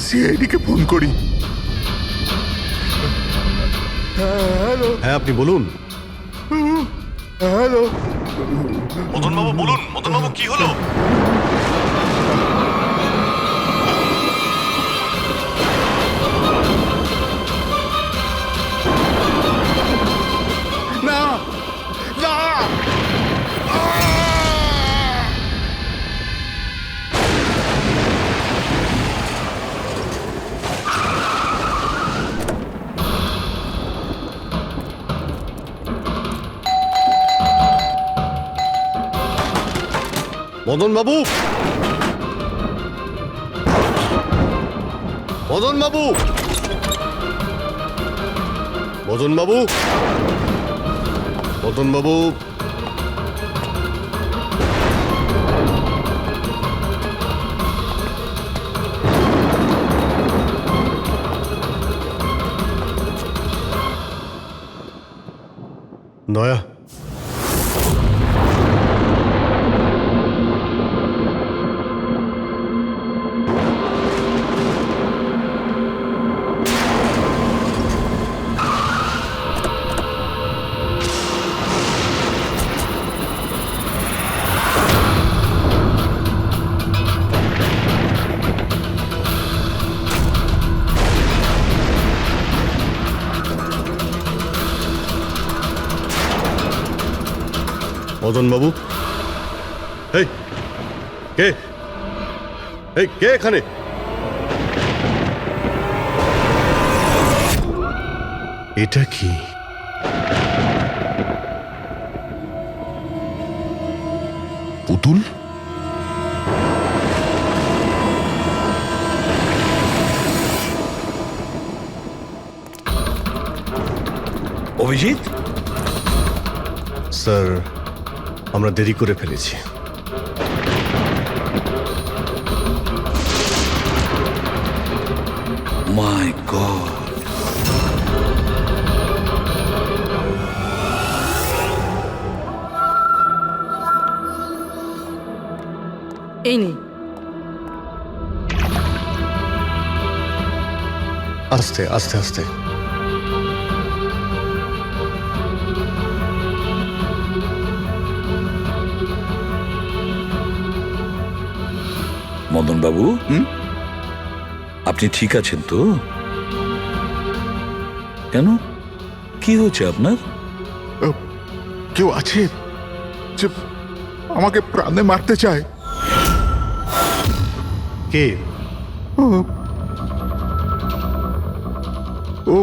সিআইডিকে phone করি। Hello. হ্যাঁ, আপনি বলুন। হ্যালো। মদনবাবু বলুন। মদনবাবু, কি হলো? না না, মদনবাবু, মদনবাবু, মদনবাবু, মদনবাবু, দয়া, মদনবাবু, এই কে? এই কে এখানে? এটা কি? পুতুল? অভিজিৎ, স্যার, আমরা দেরি করে ফেলেছি। মাই গড, এই নে। আস্তে আস্তে আস্তে। মদন বাবু, আপনি ঠিক আছেন তো? কেন, কি হয়েছে আপনার? কেউ আছে যে আমাকে প্রাণে মারতে চায়? কে? ও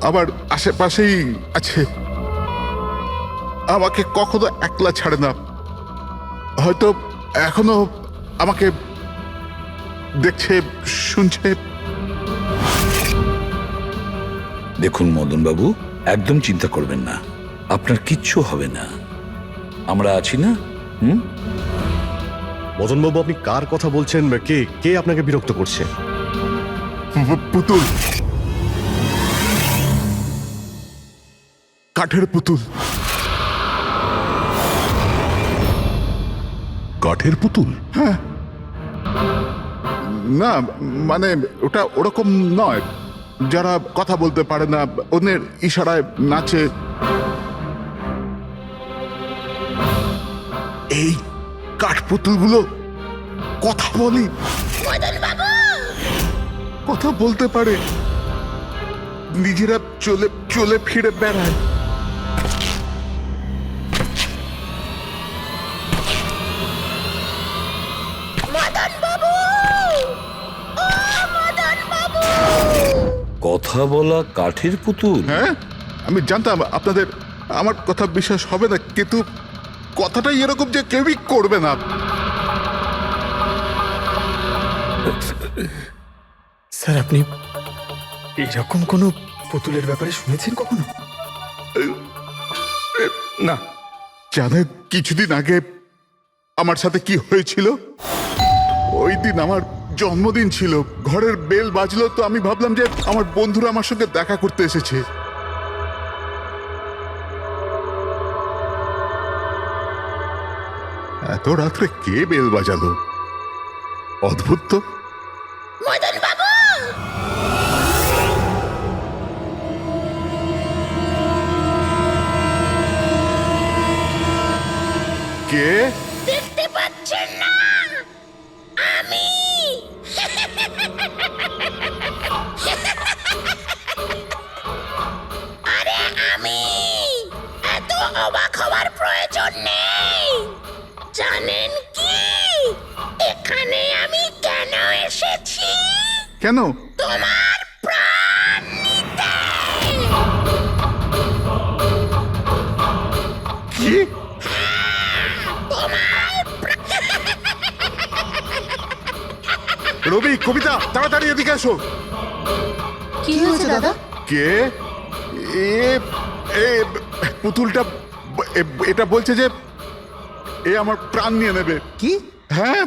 আবার আশেপাশেই আছে। আমাকে কখনো একলা ছাড়ে না। হয়তো এখনো আমাকে দেখছে, শুনছে। দেখুন মদন বাবু, একদম চিন্তা করবেন না, আপনার কিচ্ছু হবে না। আমরা আছি না? মদনবাবু, আপনি কার কথা বলছেন? কে কে আপনাকে বিরক্ত করছে? পুতুল, কাঠের পুতুল। কাঠের পুতুল? না মানে ওটা ওরকম নয়, যারা কথা বলতে পারে না, অন্যের ইশারায় নাচে। এই কাঠ পুতুলগুলো কথা বলে, কথা বলতে পারে, নিজেরা চলে চলে ফিরে বেড়ায়। কথা বলা কাঠের পুতুল? হ্যাঁ, আমি জানতাম আপনাদের আমার কথা বিশ্বাস হবে না, কিন্তু কথাটাই এরকম যে কেউই করবে না। স্যার, আপনি এরকম কোনো পুতুলের ব্যাপারে শুনেছেন কখনো? না। জানেন কিছুদিন আগে আমার সাথে কি হয়েছিল? ওই দিন আমার জন্মদিন ছিল, ঘরের বেল বাজলো, তো আমি ভাবলাম যে আমার বন্ধুরা আমার সঙ্গে দেখা করতে এসেছে। এত রাত্রে কে বেল বাজালো? অদ্ভুত তো। কে? দেখতে পাচ্ছেন না? আমি আরে আমি, এত অবাক হওয়ার প্রয়োজন নেই। জানেন কি এখানে আমি কেন এসেছি? কেন? তোমার প্রাণ নিতে। কি? রবি, কবিতা, তাড়াতাড়ি এদিকে এসো। কি হয়েছে দাদা? কে? এ এ পুতুলটা এটা বলছে যে এ আমার প্রাণ নিয়ে নেবে। কি? হ্যাঁ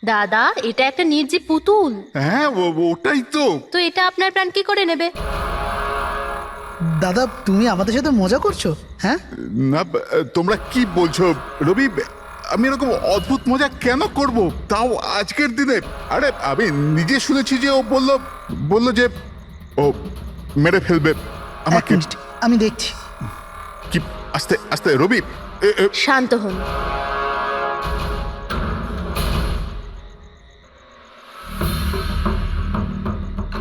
দাদা, এটা একটা নির্জীব পুতুল। হ্যাঁ, ওটাই তো। তো এটা আপনার প্রাণ কি করে নেবে? দাদা, তুমি আমাদের সাথে মজা করছো? হ্যাঁ, না, তোমরা কি বলছো রবি? আমি এরকম অদ্ভুত মজা কেন করব, তাও আজকের দিনে? আরে আমি নিজে শুনেছি যে ও বললো যে ও মেরে ফেলবে এক আমাকে। মিনিট, আমি দেখছি। কি? আস্তে আস্তে রবি। শান্ত হন।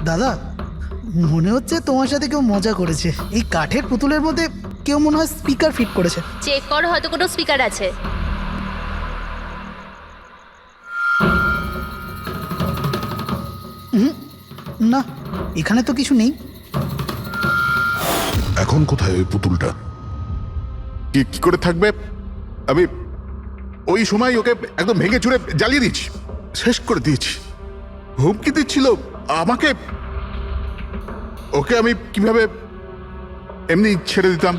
দাদা, মনে হচ্ছে তোমার সাথে কেউ মজা করেছে। এই কাঠের পুতুলের মধ্যে কেউ মনে হয় স্পিকার ফিট করেছে। চেক করো, হয়তো কোনো স্পিকার আছে। না, এখানে তো কিছু নেই। এখন কোথায় ওই পুতুলটা? কি করে থাকবে? আমি ওই সময় ওকে একদম ভেঙে চুরে জ্বালিয়ে দিয়েছি, শেষ করে দিয়েছি। হুমকি দিচ্ছিল আমাকে, ওকে আমি কিভাবে এমনি ছেড়ে দিতাম?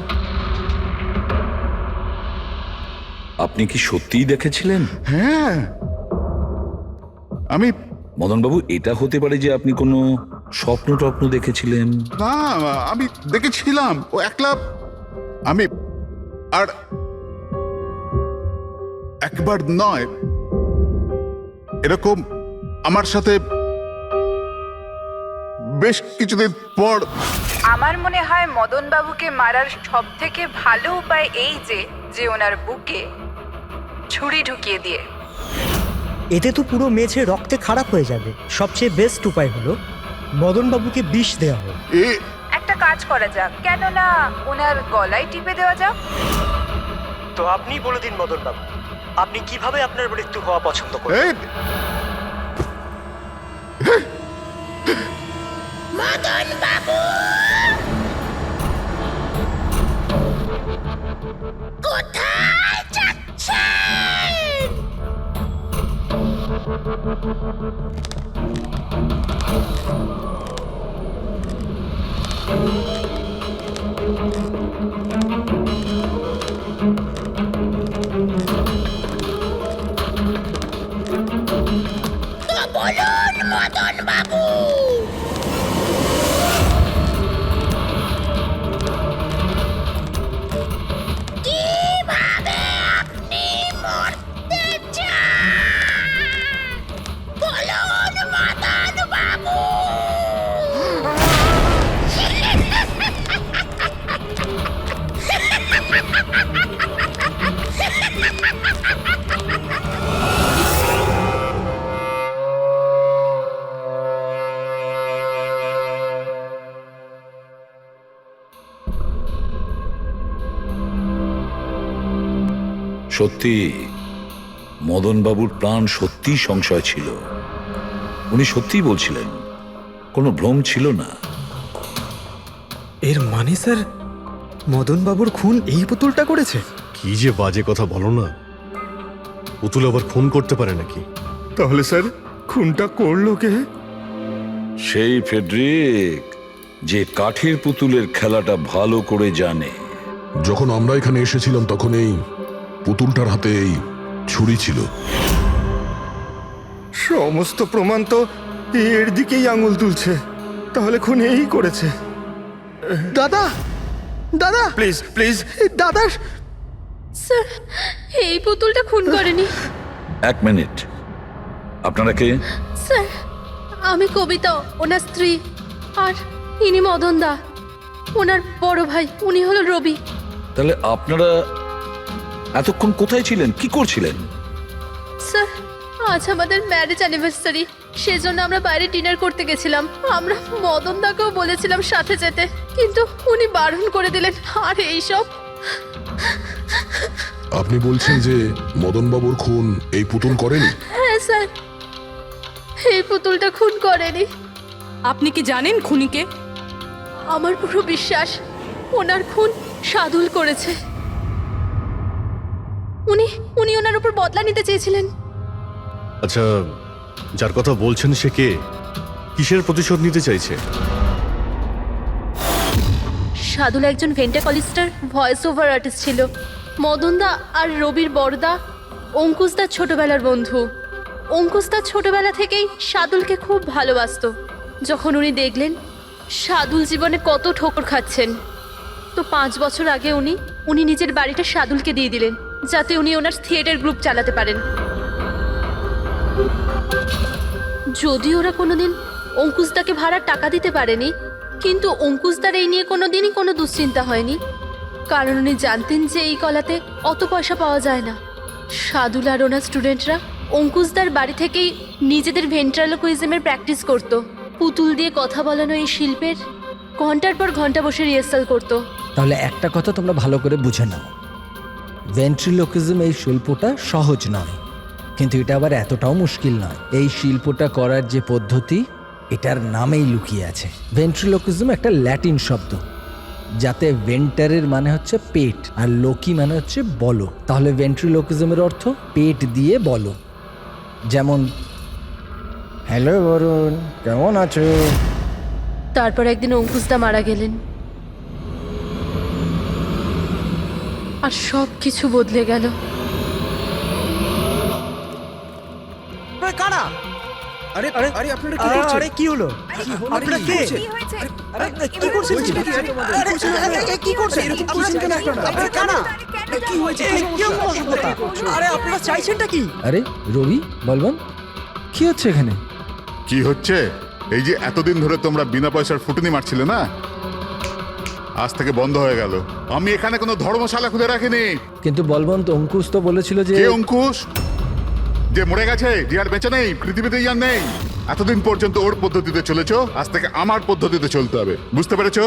আপনি কি সত্যিই দেখেছিলেন? হ্যাঁ, আমি মদনবাবু, এটা হতে পারে যে আপনি কোনো স্বপ্ন টপ্ন দেখেছিলেন। না, আমি দেখেছিলাম ও একলা। আমি আর একবার নয়, এরকম আমার সাথে বেশ কিছুদিন পর। আমার মনে হয় মদন বাবুকে মারার সব থেকে ভালো উপায় এই যে ওনার বুকে ছুরি ঢুকিয়ে দিয়ে। এতে তো পুরো মেঝে রক্তে খারাপ হয়ে যাবে। সবচেয়ে বেস্ট উপায় হলো মদনবাবুকে বিষ দেওয়া হোক। একটা কাজ করা যাক, কেন না ওনার গলায় টিপে দেওয়া যাক। তো আপনি বলে দিন মদনবাবু, আপনি কিভাবে আপনার মৃত্যু হওয়া পছন্দ করেন? মদন বাবু, কোথায় যাচ্ছেন? বাবু। কিভাবে আপনি মরতে চান বলুন মদন বাবু। সত্যি মদনবাবুর প্রাণ সত্যিই সংশয় ছিল। উনি সত্যিই বলছিলেন, কোনো ভ্রম ছিল না। এর মানে স্যার মদন বাবুর খুন এই পুতুলটা করেছে? কি যে বাজে কথা বলো না, পুতুল আবার খুন করতে পারে নাকি? তাহলে স্যার খুনটা করলো কে? সেই ফেডরিক, যে কাঠের পুতুলের খেলাটা ভালো করে জানে। যখন আমরা এখানে এসেছিলাম তখন এই পুতুলটার হাতে এই ছুরি ছিল। সমস্ত প্রমাণ তো এর দিকেই আঙুল তুলছে। তাহলে খুন এই করেছে। দাদা, দাদা, প্লিজ প্লিজ দাদা, স্যার এই পুতুলটা খুন করেনি। এক মিনিট, আপনারা কে? স্যার আমি কবিতা, ওনার স্ত্রী, আর ইনি মদন দা, ওনার বড় ভাই। উনি হলো রবি। তাহলে আপনারা এতক্ষণ কোথায় ছিলেন, কি করছিলেন? স্যার আজ আমাদের ম্যারেজ অ্যানিভার্সারি, সেজন্য আমরা বাইরে ডিনার করতে গেছিলাম। আমরা মদন দাকেও বলেছিলাম সাথে যেতে, কিন্তু উনি বারণ করে দিলেন। আর এইসব আপনি বলছেন যে মদনবাবুর খুন এই পুতুল করেনি? হ্যাঁ স্যার, এই পুতুলটা খুন করেনি। আপনি কি জানেন খুনিকে? আমার পুরো বিশ্বাস ওনার খুন সাদুল করেছে। উনি উনি ওনার উপর বদলা নিতে চেয়েছিলেন। আচ্ছা, যার কথা বলছেন সে কে? কিসের প্রতিশোধ নিতে চাইছে? সাদুল একজন ভেন্টাকলিস্টার ভয়েস ওভার আর্টিস্ট ছিল। মদনদা আর রবির বড়দা অঙ্কুশদার ছোটবেলার বন্ধু। অঙ্কুশদা ছোটবেলা থেকেই সাদুলকে খুব ভালোবাসতো। যখন উনি দেখলেন সাদুল জীবনে কত ঠোকর খাচ্ছেন, তো 5 বছর আগে উনি নিজের বাড়িটা সাদুলকে দিয়ে দিলেন, যাতে উনি ওনার থিয়েটার গ্রুপ চালাতে পারেন। যদি ওরা কোনোদিন অঙ্কুশদাকে ভাড়ার টাকা দিতে পারেনি, কিন্তু অঙ্কুশদার এই নিয়ে কোনোদিনই কোনো দুশ্চিন্তা হয়নি, কারণ উনি জানতেন যে এই কলাতে অত পয়সা পাওয়া যায় না। সাদুল আর ওনার স্টুডেন্টরা অঙ্কুশদার বাড়ি থেকেই নিজেদের ভেন্ট্রালোকুইজমের প্র্যাকটিস করত। পুতুল দিয়ে কথা বলানো এই শিল্পের ঘন্টার পর ঘন্টা বসে রিহার্সাল করত। তাহলে একটা কথা তোমরা ভালো করে বুঝে নাও, ভেন্ট্রিলোকিজম এই শিল্পটা সহজ নয়, কিন্তু এটা আবার এতটাও মুশকিল নয়। এই শিল্পটা করার যে পদ্ধতি, এটার নামেই লুকিয়ে আছে। ভেন্ট্রিলোকিজম একটা ল্যাটিন শব্দ, যাতে ভেন্টারের মানে হচ্ছে পেট আর লোকি মানে হচ্ছে বলো। তাহলে ভেন্ট্রিলোকিজমের অর্থ পেট দিয়ে বলো। যেমন, হ্যালো বরুণ, কেমন আছো? তারপর একদিন অঙ্কুশদা মারা গেলেন, আর সব কিছু বদলে গেল। কারা? আরে আরে আরে আপনারা কি করছেন? আরে কি হলো? আপনারা কে? কি হয়েছে? আরে কি করছেন? কি করছেন? এরকম করছেন কেন আপনারা? আপনারা কারা? কি হয়েছে? আরে আপনারা চাইছেনটা কি? আরে রবি, বলবান, কি হচ্ছে এখানে? কি হচ্ছে? এই যে এতদিন ধরে তোমরা বিনা পয়সার ফুটনি মারছিলে না, আজ থেকে বন্ধ হয়ে গেল। আমি এখানে কোনো ধর্মশালা খুলে রাখিনি। কিন্তু বলবন্ত, অঙ্কুশ তো বলেছিল যে... কে অঙ্কুশ? যে মরে গেছে, যে আর বেঁচে নেই, পৃথিবীতে আর নেই। এতদিন পর্যন্ত ওর পদ্ধতিতে চলেছো, আজ থেকে আমার পদ্ধতিতে চলতে হবে। বুঝতে পেরেছো?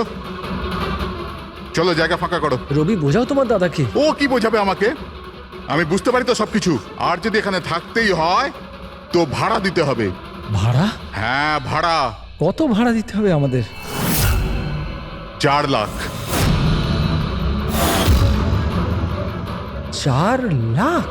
চলো জায়গা ফাঁকা করো। রবি, বোঝাও তোমার দাদাকে। ও কি বোঝাবে আমাকে? আমি বুঝতে পারি তো সবকিছু। আর যদি এখানে থাকতেই হয় তো ভাড়া দিতে হবে। ভাড়া? হ্যাঁ, ভাড়া। কত ভাড়া দিতে হবে আমাদের? 4 লাখ। 4 লাখ?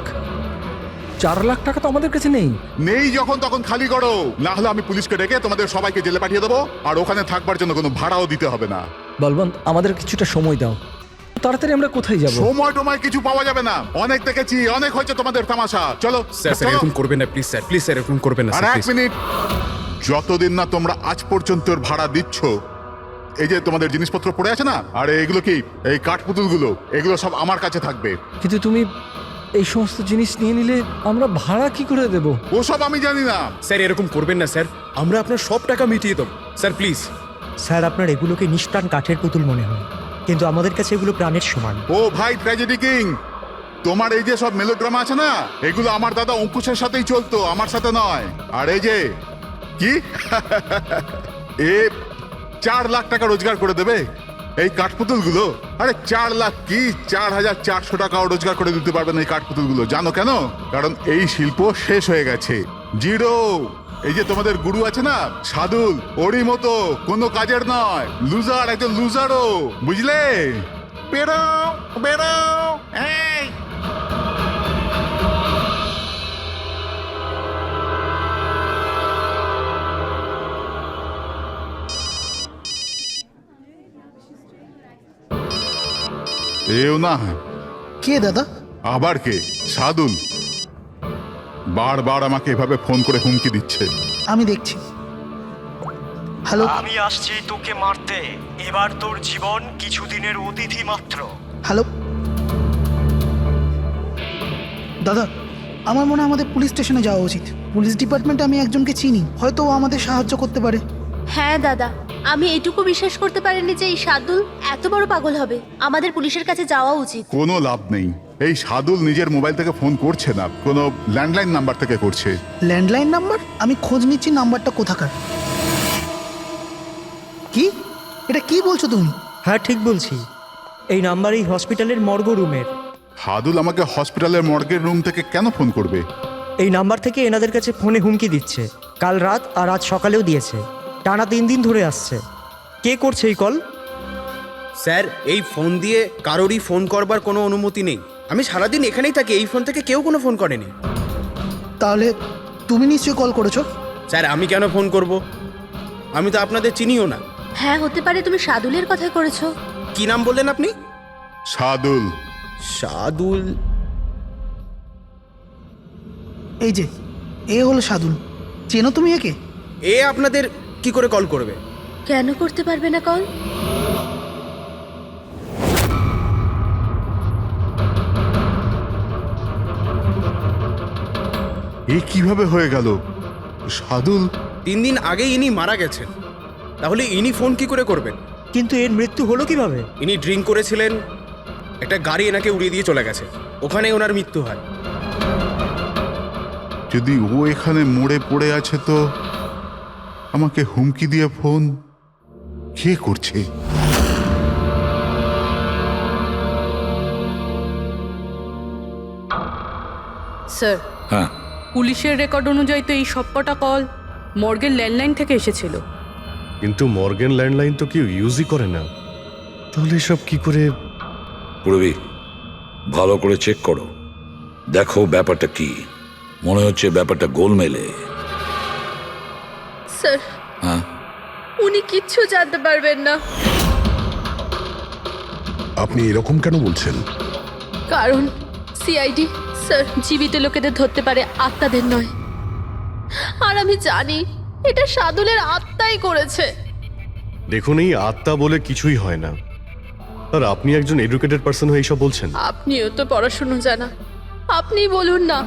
4 লাখ টাকা তো আমাদের কাছে নেই। নেই যখন তখন খালি করো, না হলে আমি পুলিশকে ডেকে তোমাদের সবাইকে জেলে পাঠিয়ে দেবো, আর ওখানে থাকবার জন্য কোনো ভাড়াও দিতে হবে না। বলবন্ত, আমাদের কিছুটা সময় দাও। তাড়াতাড়ি আমরা কোথায় যাব? সময় টময় কিছু পাওয়া যাবে না। অনেক দেখেছি, অনেক হয়েছে তোমাদের তামাশা। চলো স্যার, স্যার, এরকম করবেন না প্লিজ স্যার, প্লিজ স্যার, এরকম করবেন না আর স্যার, 1 প্লিজ। মিনিট। যতদিন না তোমরা আজ পর্যন্ত ওর ভাড়া দিচ্ছ, এই যে তোমাদের জিনিসপত্র পড়ে আছে না, আর এগুলো কি, এই কাঠপুতুলগুলো, এগুলো সব আমার কাছে থাকবে। কিন্তু তুমি এই সমস্ত জিনিস নিয়ে নিলে আমরা ভাড়া কি করে দেব? ওসব আমি জানি না। স্যার এরকম করবেন না স্যার, আমরা আপনার সব টাকা মিটিয়ে দেবো স্যার, প্লিজ। স্যার আপনার এগুলোকে নিষ্প্রাণ কাঠের পুতুল মনে হয়, কিন্তু আমাদের কাছে এগুলো প্রাণের সমান। ও ভাই ট্র্যাজেডি কিং, তোমার এই যে সব মেলোড্রামা আছে না, এগুলো আমার দাদা অঙ্কুশের সাথেই চলতো, আমার সাথে নয়। আর এই যে কি এ 4 লাখ টাকা রোজগার করে দেবে এই কাঠপুতুলগুলো। আরে 4 লাখ কি, 4,400 টাকাও রোজগার করে দিতে পারবেন এই কাঠপুতুলগুলো। জানো কেন? কারণ এই শিল্প শেষ হয়ে গেছে, জিরো। এই যে তোমাদের গুরু আছে না সাদুল, ওরই মতো কোনো কাজের নয়, লুজার, একজন লুজারও, বুঝলে? বেরো বেরো, এই এও না। কে দাদা? আবার কে? সাদুল বারবার আমাকে এভাবে ফোন করে হুমকি দিচ্ছে। আমি দেখছি। হ্যালো। আমি আসছি তোকে মারতে, এবার তোর জীবন কিছুদিনের অতিথি মাত্র। হ্যালো দাদা, আমার মনে হয় আমাদের পুলিশ স্টেশনে যাওয়া উচিত। পুলিশ ডিপার্টমেন্টে আমি একজনকে চিনি, হয়তো ও আমাদের সাহায্য করতে পারে। হ্যাঁ দাদা, আমি এটুকু বিশ্বাস করতে পারিনি যে এই সাদুল এত বড় পাগল হবে। আমাদের পুলিশের কাছে যাওয়া উচিত। কোনো লাভ নেই, এই সাদুল নিজের মোবাইল থেকে ফোন করছে না, কোনো ল্যান্ডলাইন নাম্বার থেকে করছে। Landline number? আমি খোঁজ নিচ্ছি নাম্বারটা কোথাকার। কি? এটা কি বলছো তুমি? হ্যাঁ ঠিক বলছি, এই নাম্বার এই হসপিটালের মর্গ রুমের। সাদুল আমাকে হসপিটালের মর্গের রুম থেকে কেন ফোন করবে? এই নাম্বার থেকে এনাদের কাছে ফোনে হুমকি দিচ্ছে, কাল রাত আর আজ সকালেও দিয়েছে, টানা 3 দিন ধরে আসছে। কে করছে এই কল? স্যার এই ফোন দিয়ে কারোরই ফোন করবার কোনো অনুমতি নেই। আমি সারাদিন এখানেই থাকি, এই ফোন থেকে কেউ কোনো ফোন করেনি। তাহলে তুমি নিশ্চয়ই কল করেছো। স্যার আমি কেন ফোন করব? আমি তো আপনাদের চিনিও না। হ্যাঁ হতে পারে তুমি সাদুলের কথা করেছো। কি নাম বললেন আপনি? সাদুল। সাদুল? এই যে এ হলো সাদুল, চেনো তুমি একে? এ আপনাদের কি করে কল করবে? কেন করতে পারবে না কল? এ কিভাবে হয়ে গেল? সাদুল 3 দিন আগে ইনি মারা গেছেন, তাহলে ইনি ফোন কি করে করবেন? কিন্তু এর মৃত্যু হলো কিভাবে? ইনি ড্রিঙ্ক করেছিলেন, একটা গাড়ি এনাকে উড়িয়ে দিয়ে চলে গেছে, ওখানেই ওনার মৃত্যু হয়। যদি ও এখানে মরে পড়ে আছে, তো আমাকে হুমকি দিয়ে ফোন কে করছে? স্যার, হ্যাঁ, পুলিশের রেকর্ড অনুযায়ী তো এই সবকটা কল মর্গের ল্যান্ডলাইন থেকে এসেছিল। কিন্তু মর্গেন ল্যান্ডলাইন তো কেউ ইউজই করে না, তাহলে সব কি করে? পূরবী ভালো করে চেক করো, দেখো ব্যাপারটা কি। মনে হচ্ছে ব্যাপারটা গোলমেলে। স্যার হ্যাঁ, উনি কিচ্ছু জানতে পারবেন না, আপনি এরকম কেন বলছেন? কারণ সিআইডি স্যার জীবিত লোকেদের ধরতে পারে, আত্মাদের নয়। আর আমি জানি এটা সাদুলের আত্মাই করেছে। দেখুন, এই আত্মা বলে কিছুই হয় না। আর আপনি একজন এডুকেটেড পার্সন হয়ে এইসব বলছেন? আপনিও তো পড়াশুনো জানা, আপনি বলুন না,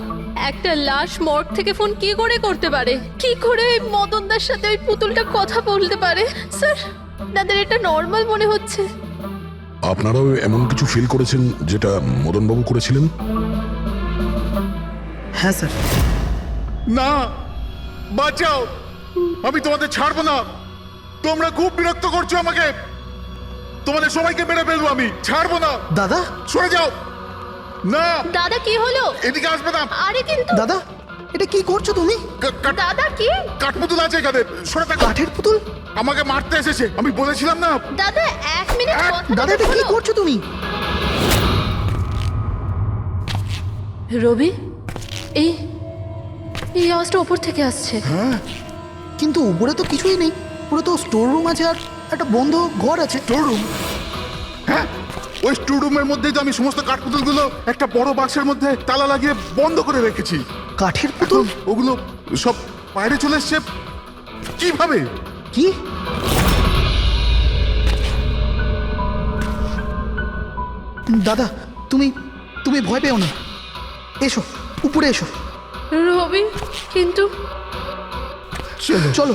একটা লাশ মর্গ থেকে ফোন কি করে করতে পারে? কি করে ওই মদনদার সাথে ওই পুতুলটা কথা বলতে পারে? স্যার তাদের এটা নর্মাল মনে হচ্ছে। আপনারাও এমন কিছু ফিল করেছেন যেটা মদনবাবু করেছিলেন? হ্যাঁ স্যার। না, বাঁচাও, আমি তোমাদের ছাড়বো না। তোমরা খুব বিরক্ত করছো আমাকে, তোমাদের সবাইকে মেরে ফেলবো আমি, ছাড়বো না। দাদা, সরে যাও। না দাদা কি হলো? এদিকে আসবে না। আরে কিন্তু দাদা এটা কি করছো তুমি? দাদা কি? কাঠপুতুল আছে এখানে, সরে থাকো। কাঠের পুতুল? আমাকে মারতে এসেছে, আমি বলেছিলাম না। দাদা 1 মিনিট দাদা এটা কি করছো তুমি? রবি, এই এই আওয়াজটা উপর থেকে আসছে। হ্যাঁ, কিন্তু উপরে তো কিছুই নেই, পুরো তো স্টোর রুম আছে আর একটা বন্ধ ঘর আছে। Store room? হ্যাঁ, ওই স্টোর রুমের মধ্যেই তো আমি সমস্ত কাঠপুতুলগুলো একটা বড় বাক্সের মধ্যে তালা লাগিয়ে বন্ধ করে রেখেছি। কাঠের পুতুল? ওগুলো সব বাইরে চলে এসছে। কিভাবে? কি? দাদা, তুমি তুমি ভয় পেও না, এসো উপরে এসো। রবি, কিন্তু চলো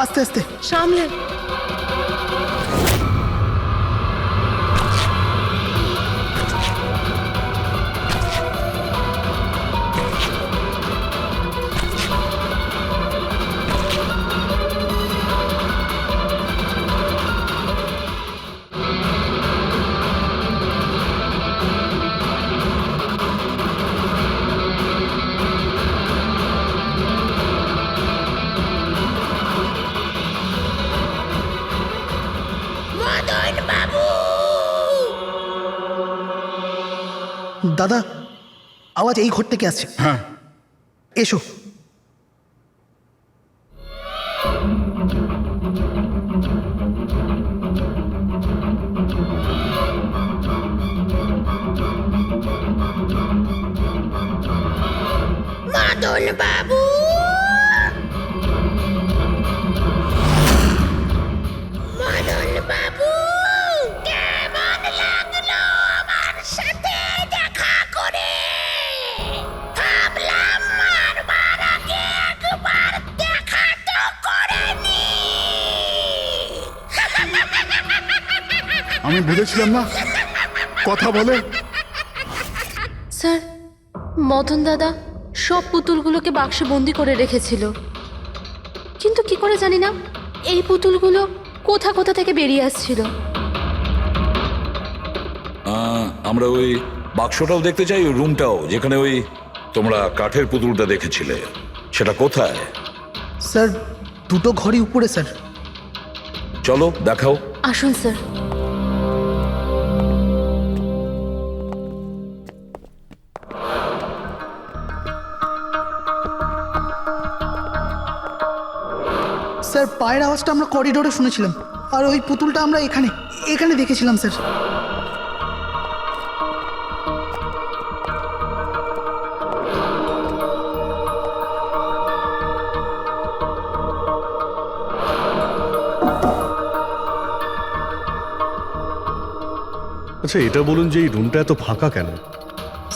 আস্তে আস্তে। সামলে। মদন বাবু, দাদা, আওয়াজ এই ঘর থেকে আসছে। হ্যাঁ, এসো। মদন বাবু, মদন বাবু, কেমন লাগলো আমার সাথে দেখা করে? ভাবলাম মারবার আগে একবার দেখা তো করে নি। আমি বলেছিলাম না কথা বলে। স্যার, মদন দাদা সব পুতুলগুলোকে বাক্সে বন্দি করে রেখেছিল, কিন্তু কি করে জানি না এই পুতুলগুলো কোথা কোথা থেকে বেরিয়ে আসছিল। আমরা ওই বাক্সটাও দেখতে চাই, ওই রুমটাও যেখানে ওই তোমরা কাঠের পুতুলটা দেখেছিলে, সেটা কোথায়? স্যার, দুটো ঘরই উপরে স্যার। চলো দেখাও। আসুন স্যার। স্যার, পায়ের আওয়াজটা আমরা করিডোরে শুনেছিলাম, আর ওই পুতুলটা আমরা এখানে এখানে দেখেছিলাম স্যার। আচ্ছা, এটা বলুন যে এই রুমটা এত ফাঁকা কেন?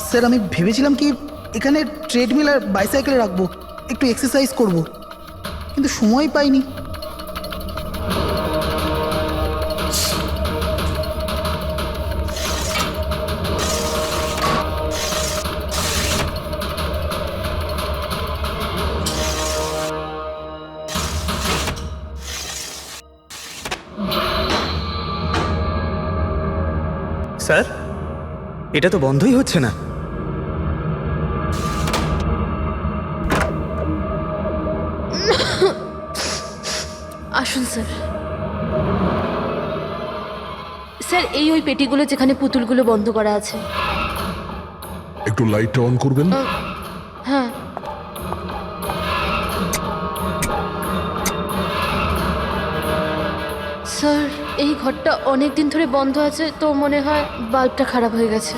স্যার, আমি ভেবেছিলাম কি এখানে ট্রেডমিল আর বাইসাইকেল রাখবো, একটু এক্সারসাইজ করব, কিন্তু সময় পাইনি। স্যার, এটা তো বন্ধই হচ্ছে না। আসুন স্যার। স্যার, এই ওই পেটিগুলো যেখানে পুতুলগুলো বন্ধ করা আছে। একটু লাইটটা অন করবেন? হ্যাঁ। স্যার, এই ঘরটা অনেক দিন ধরে বন্ধ আছে, তো মনে হয় বাল্বটা খারাপ হয়ে গেছে।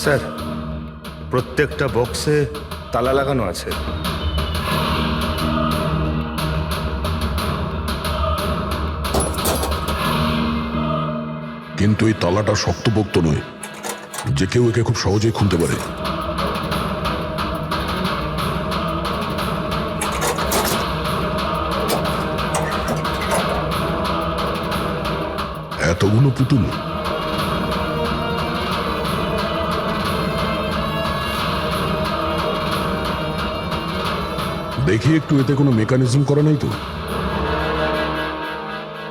স্যার, প্রত্যেকটা বক্সে তালা লাগানো আছে। কিন্তু এই তালাটা শক্তপোক্ত নয়, যে কেউ একে খুব সহজেই খুলতে পারে। এতগুলো পুতুল, দেখি একটু, এতে কোনো মেকানিজম করা নাই তো?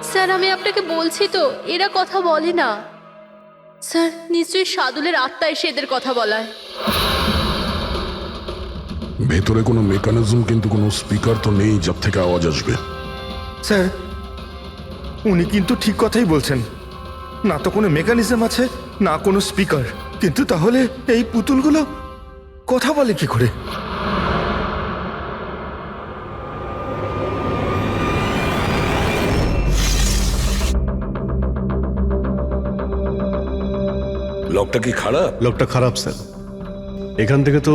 স্যার, আমি আপনাকে বলছি তো, এরা কথা বলে না। স্যার, নিশ্চয়ই সাদুলের আত্মা এসে এদের কথা বলায়। ভেতরে কোনো মেকানিজম কিন্তু কোনো স্পিকার তো নেই যার থেকে আওয়াজ আসবে। স্যার, উনি কিন্তু ঠিক কথাই বলছেন, না তো কোনো মেকানিজম আছে, না কোনো স্পিকার। কিন্তু তাহলে এই পুতুলগুলো কথা বলে কি করে? লকটা কি খারাপ? লোকটা খারাপ স্যার। এখান থেকে তো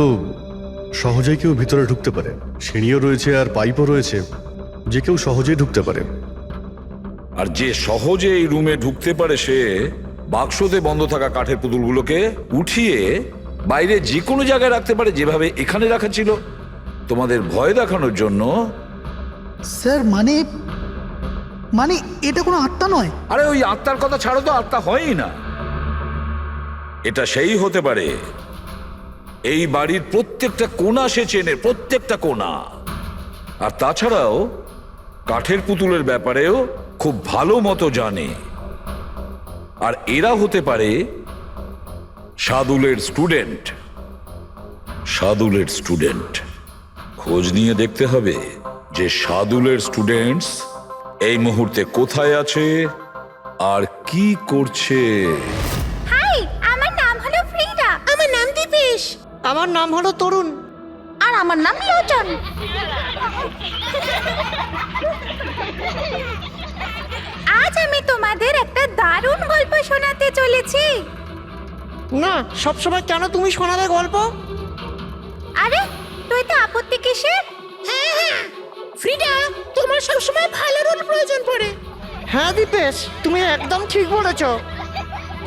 সহজেই কেউ ভিতরে ঢুকতে পারে। সিঁড়িও রয়েছে আর পাইপও রয়েছে, যে কেউ সহজেই ঢুকতে পারে। আর যে সহজে এই রুমে ঢুকতে পারে সে বাক্সতে বন্ধ থাকা কাঠের পুতুলগুলোকে উঠিয়ে বাইরে যে কোনো জায়গায় রাখতে পারে, যেভাবে এখানে রাখা ছিল তোমাদের ভয় দেখানোর জন্য। স্যার মানে মানে এটা কোনো আত্মা নয়? আরে ওই আত্মার কথা ছাড়ো তো, আত্মা হয়ই না। এটা সেই হতে পারে এই বাড়ির প্রত্যেকটা কোণা সে চেনে, প্রত্যেকটা কোণা। আর তাছাড়াও কাঠের পুতুলের ব্যাপারেও খুব ভালো মতো জানে। আর এরা হতে পারে সাদুলের স্টুডেন্ট। সাদুলের স্টুডেন্ট খোঁজ নিয়ে দেখতে হবে যে সাদুলের স্টুডেন্টস এই মুহূর্তে কোথায় আছে আর কি করছে। হাই, আমার নাম হলো ফ্রিডা। আমার নাম দীপেশ। আমার নাম হলো তরুণ। আর আমার নাম লোচন। আজ আমি তোমাদের একটা দারুণ গল্প শোনাতে চলেছি। না, সবসময় কেন তুমি শোনাবে গল্প? আরে তুই তো আপত্তি কিসের? হ্যাঁ হ্যাঁ ফ্রিডা, তোমার সবসময় ভালো রোল প্রয়োজন পড়ে। হ্যাঁ দীপেশ, তুমি একদম ঠিক বলেছো।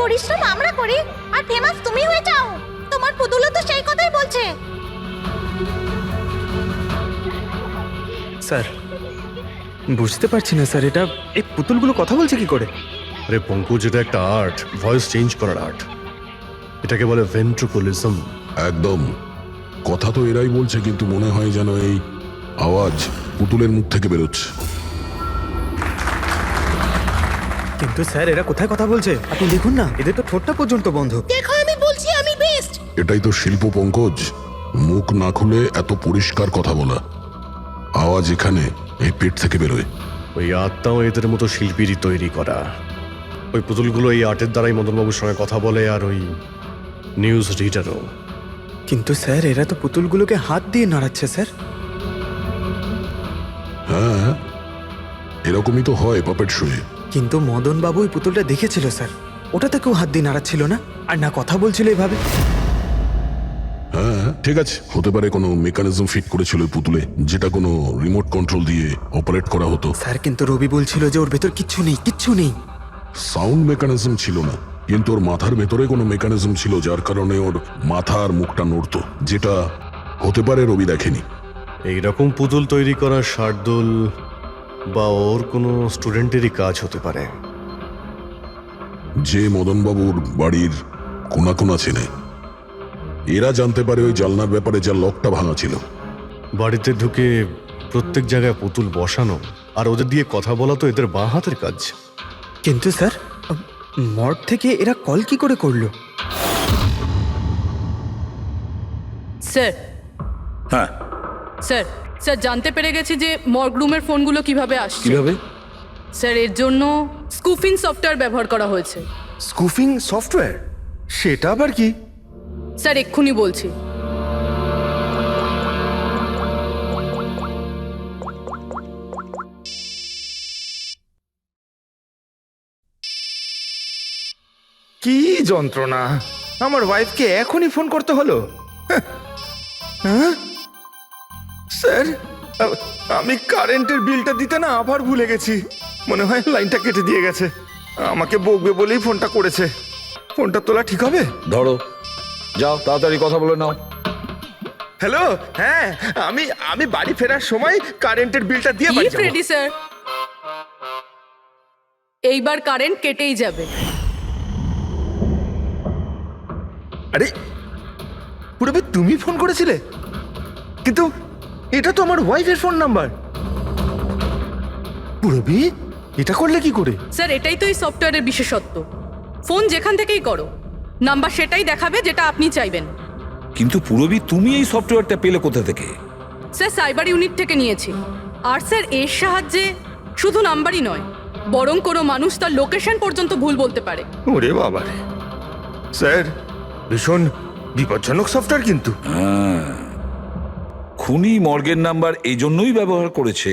পরিশ্রম আমরা করি আর ফেমাস তুমি হয়ে যাও। তোমার পুতুলও তো সেই কথাই বলছে। স্যার বুঝতে পারছি না স্যার, এটা এই পুতুলগুলো কথা বলছে কি করে? আরে পঙ্কজ, এটা একটা আর্ট, ভয়েস চেঞ্জ করার আর্ট। এটাকে বলে ভেন্ট্রিকুলিজম। একদম। কথা তো এরাই বলছে, কিন্তু মনে হয় যেন এই আওয়াজ পুতুলের মুখ থেকে বেরোচ্ছে। কিন্তু স্যার এরা কোথায় কথা বলছে? আপনি দেখুন না, এদের তো ঠোঁটটা পর্যন্ত বন্ধ। দেখো আমি বলছি আমি বেস্ট। এটাই তো শিল্প পঙ্কজ, মুখ না খুলে এত পরিষ্কার কথা বলা। আওয়াজ এখানে এই পেট থেকে বেরোয়। ওই আত্মাও এদের মতো শিল্পীরই তৈরি করা। ওই পুতুলগুলো এই আর্টের দ্বারাই মদনবাবুর সঙ্গে কথা বলে, আর ওই নিউজ রিডারও। কিন্তু স্যার এরা তো পুতুলগুলোকে হাত দিয়ে নাড়াচ্ছে স্যার। হ্যাঁ, এরকমই তো হয় পাপেট শোয়ে। কিন্তু মদন বাবু ওই পুতুলটা দেখেছিল স্যার, ওটাতে কেউ হাত দিয়ে নাড়াচ্ছিল না, আর না কথা বলছিল এভাবে। হ্যাঁ ঠিক আছে, হতে পারে কোনো মেকানিজম ফিট করেছিল ওই পুতুলে, যেটা কোনো রিমোট কন্ট্রোল দিয়ে অপারেট করা হতো। স্যার কিন্তু রবি বলছিল যে ওর ভেতর কিচ্ছু নেই, কিচ্ছু নেই। সাউন্ড মেকানিজম ছিল না, কিন্তু ওর মাথার ভেতরে কোনো মেকানিজম ছিল, যার কারণে ওর মাথা আর মুখটা নড়তো, যেটা হতে পারে রবি দেখেনি। এইরকম পুতুল তৈরি করা শার্দুল বা ওর কোনো স্টুডেন্টেরই কাজ হতে পারে, যে মদনবাবুর বাড়ির কোনা কোনা চেনে। এরা জানতে পারে ওই জানলার ব্যাপারে, যার লকটা ভাঙা ছিল। বাড়িতে ঢুকে প্রত্যেক জায়গায় পুতুল বসানো আর ওদের দিয়ে কথা বলা তো এদের বাঁ হাতের কাজ। কিন্তু স্যার মর্গ থেকে এরা কল কি করে করলো? স্যার হ্যাঁ স্যার স্যার জানতে পেরে গেছি যে মর্গ রুমের ফোনগুলো কিভাবে আসছে। কিভাবে? স্যার এর জন্য স্কুফিং সফটওয়্যার ব্যবহার করা হয়েছে। স্কুফিং সফটওয়্যার? সেটা আবার কি? স্যার এক্ষুনি বলছি। কি যন্ত্রণা! আমার ওয়াইফকে এখনই ফোন করতে হলো। হ্যাঁ স্যার, আমি কারেন্টের বিলটা দিতে না আবার ভুলে গেছি। মনে হয় লাইনটা কেটে দিয়ে গেছে। আমাকে বকবে বলেই ফোনটা করেছে। ফোনটা তোলা ঠিক হবে? ধরো, যাও তাড়াতাড়ি কথা বলে নাও। হ্যালো, হ্যাঁ আমি বাড়ি ফেরার সময় কারেন্টের বিলটা দিয়ে বাড়ি যাব। রেডি স্যার, এইবার কারেন্ট কেটেই যাবে। আরে পুরবি, তুমি ফোন করেছিলে? কিন্তু এটা তো আমার ওয়াইফের ফোন নাম্বার। পুরবি, এটা করলে কি করে? স্যার এটাই তো এই সফটওয়্যারের বিশেষত্ব। ফোন যেখান থেকেই করো, নাম্বার সেটাই দেখাবে যেটা আপনি চাইবেন। কিন্তু পুরবি, তুমি এই সফটওয়্যারটা পেলে কোথা থেকে? স্যার সাইবার ইউনিট থেকে নিয়েছি। আর স্যার এর সাহায্যে শুধু নাম্বারই নয়, বরং কোনো মানুষ তার লোকেশন পর্যন্ত ভুল বলতে পারে। ওরে বাবা রে! স্যার, ভীষণ বিপজ্জনক সফটওয়্যার কিন্তু। খুনি মর্গের নাম্বার এই জন্যই ব্যবহার করেছে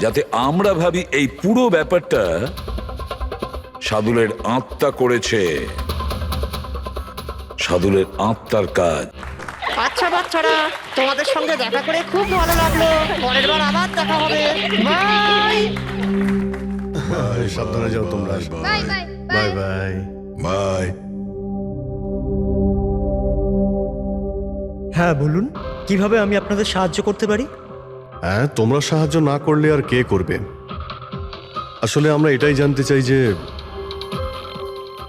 যাতে আমরা ভাবি এই পুরো ব্যাপারটা সাদুলের আত্মা করেছে, সাদুলের আত্মার কাজ। আচ্ছা বাচ্চারা, তোমাদের সঙ্গে দেখা করে খুব ভালো লাগলো। পরের বার আবার দেখা হবে। বাই সাবধানে যাও তোমরা। Bye bye bye bye. Bye. হ্যাঁ বলুন, কিভাবে আমি আপনাদের সাহায্য করতে পারি? হ্যাঁ, তোমরা সাহায্য না করলে আর কে করবে? আসলে আমরা এটাই জানতে চাই যে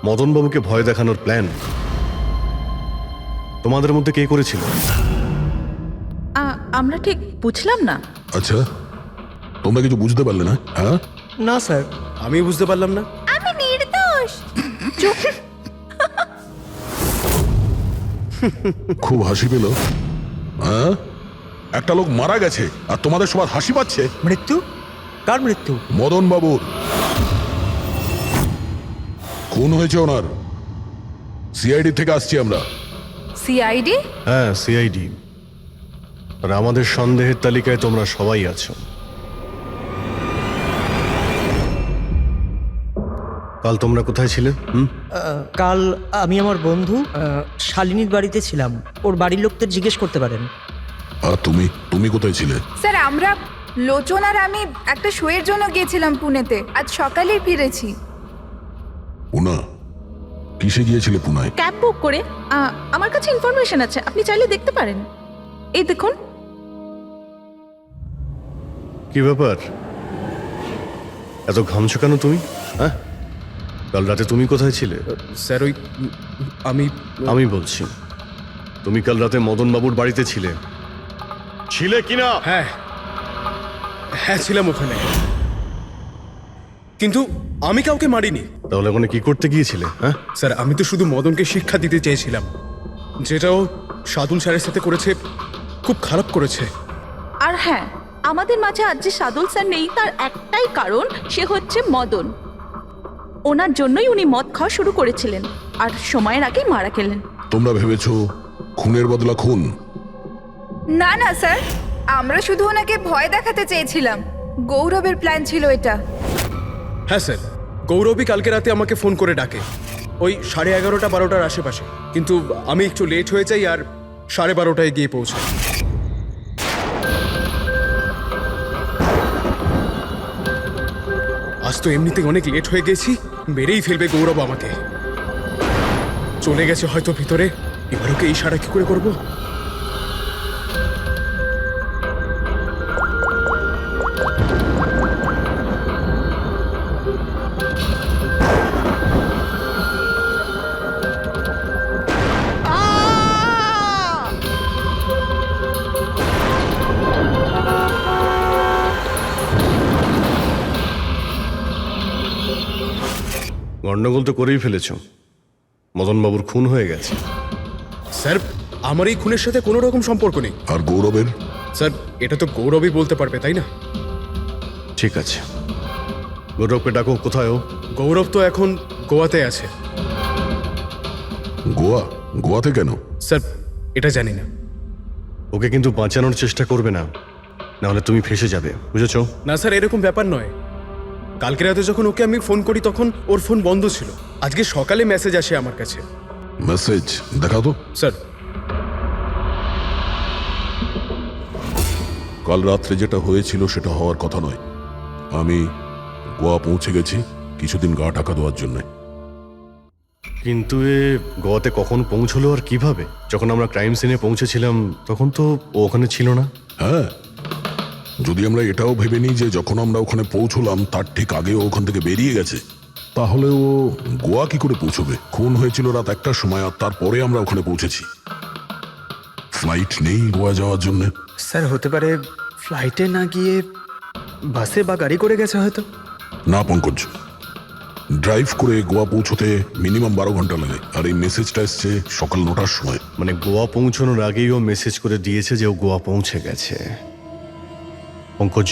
মদনবাবুকে ভয় দেখানোর প্ল্যান তোমাদের মধ্যে কে করেছিল? আমরা ঠিক বুঝলাম না। আচ্ছা, তোমরা কিছু বুঝতে পারলে না? হ্যাঁ, না স্যার। আমি বুঝতে পারলাম না। আমি নির্দোষ। খুব হাসি পেল। হ্যাঁ, একটা লোক মারা গেছে আর তোমাদের সবার হাসি পাচ্ছে। মৃত্যু? কার মৃত্যু? মদন বাবুর খুন হয়েছে ওনার। সিআইডি থেকে আসছি আমরা। সিআইডি? হ্যাঁ, সিআইডি। আর আমাদের সন্দেহের তালিকায় তোমরা সবাই আছো। কাল তোমরা কোথায় ছিলে? কাল আমি আমার বন্ধু শালিনীর বাড়িতে ছিলাম। ওর বাড়ির লোকদের জিজ্ঞেস করতে পারেন। আর তুমি তুমি কোথায় ছিলে? স্যার আমরা লোচন আর আমি একটা শোয়ের জন্য গিয়েছিলাম পুনেতে, আজ সকালেই ফিরেছি। পুনা? কিসে গিয়েছিলে পুনায়? ক্যাব বুক করে। আমার কাছে ইনফরমেশন আছে, আপনি চাইলে দেখতে পারেন। এই দেখুন। কি ব্যাপার, এত ঘামছো কেন তুমি? হ্যাঁ, কাল রাতে তুমি কোথায় ছিলে? স্যার ওই আমি বলছি, তুমি কাল রাতে মদনবাবুর বাড়িতে ছিলে কিনা? হ্যাঁ হ্যাঁ ছিলাম ওখানে, কিন্তু আমি কাউকে মারিনি। তাহলে ওখানে কি করতে গিয়েছিলে? হ্যাঁ স্যার, আমি তো শুধু মদনকে শিক্ষা দিতে চেয়েছিলাম। যেটাও সাদুল স্যারের সাথে করেছে, খুব খারাপ করেছে। আর হ্যাঁ, আমাদের মাঝে আজ যে সাদুল স্যার নেই তার একটাই কারণ, সে হচ্ছে মদন। ওনার জন্যই উনি মদ খাওয়া শুরু করেছিলেন আর সময়ের আগেই মারা গেলেন। তোমরা ভেবেছো খুনের বদলা খুন? না না স্যার, আমরা শুধু ওনাকে ভয় দেখাতে চেয়েছিলাম। গৌরবের প্ল্যান ছিল এটা। হ্যাঁ স্যার, গৌরবই কালকে রাতে আমাকে ফোন করে ডাকে ওই 11:30-12টার আশেপাশে, কিন্তু আমি একটু লেট হয়ে যাই আর 12:30টায় গিয়ে পৌঁছাই। আজ তো এমনিতেই অনেক লেট হয়ে গেছি, মেরেই ফেলবে গৌরব আমাকে। চলে গেছে হয়তো ভিতরে, এবার ওকে ইশারা কি করে করবো? গন্ডগোল তো করেই ফেলেছ, মদনবাবুর খুন হয়ে গেছে। স্যার, আমার এই খুনের সাথে কোনো রকম সম্পর্ক নেই। আর গৌরবের? স্যার, এটা তো গৌরবই বলতে পারবে, তাই না? ঠিক আছে, গৌরবকে ডাকো। কোথায় ও? গৌরব তো এখন গোয়াতে আছে। গোয়া? গোয়াতে কেন? স্যার, এটা জানি না। ওকে কিন্তু বাঁচানোর চেষ্টা করবে না, নাহলে তুমি ফেসে যাবে, বুঝেছো? না স্যার, এরকম ব্যাপার নয়। কালকে রাতে যখন ওকে আমি ফোন করি তখন ওর ফোন বন্ধ ছিল। আজকে সকালে মেসেজ আসে আমার কাছে। মেসেজ দেখাও তো। স্যার, কাল রাত্রে যেটা হয়েছিল সেটা হওয়ার কথা নয়। আমি গোয়া পৌঁছে গেছি কিছুদিন গা ঢাকা দেওয়ার জন্য। কিন্তু এ গোয়াতে কখন পৌঁছলো আর কিভাবে? যখন আমরা ক্রাইম সিনে পৌঁছেছিলাম তখন তো ও ওখানে ছিল না। হ্যাঁ, যদি আমরা এটাও ভেবে নিই যে যখন আমরা ওখানে পৌঁছলাম তার ঠিক আগে ও ওখান থেকে বেরিয়ে গেছে, তাহলে ও গোয়া কি করে পৌঁছবে? খুন হয়েছিল রাত 1টার সময় আর তারপরে আমরা ওখানে পৌঁছেছি। ফ্লাইট নেই গোয়া যাওয়ার জন্য। স্যার, হতে পারে ফ্লাইটে না গিয়ে বাসে বা গাড়ি করে গেছে হয়তো। না পঙ্কজ, ড্রাইভ করে গোয়া পৌঁছতে মিনিমাম 12 ঘন্টা লাগে, আর এই মেসেজটা এসছে সকাল 9টার সময়। মানে গোয়া পৌঁছানোর আগেই ও মেসেজ করে দিয়েছে যে ও গোয়া পৌঁছে গেছে। পঙ্কজ,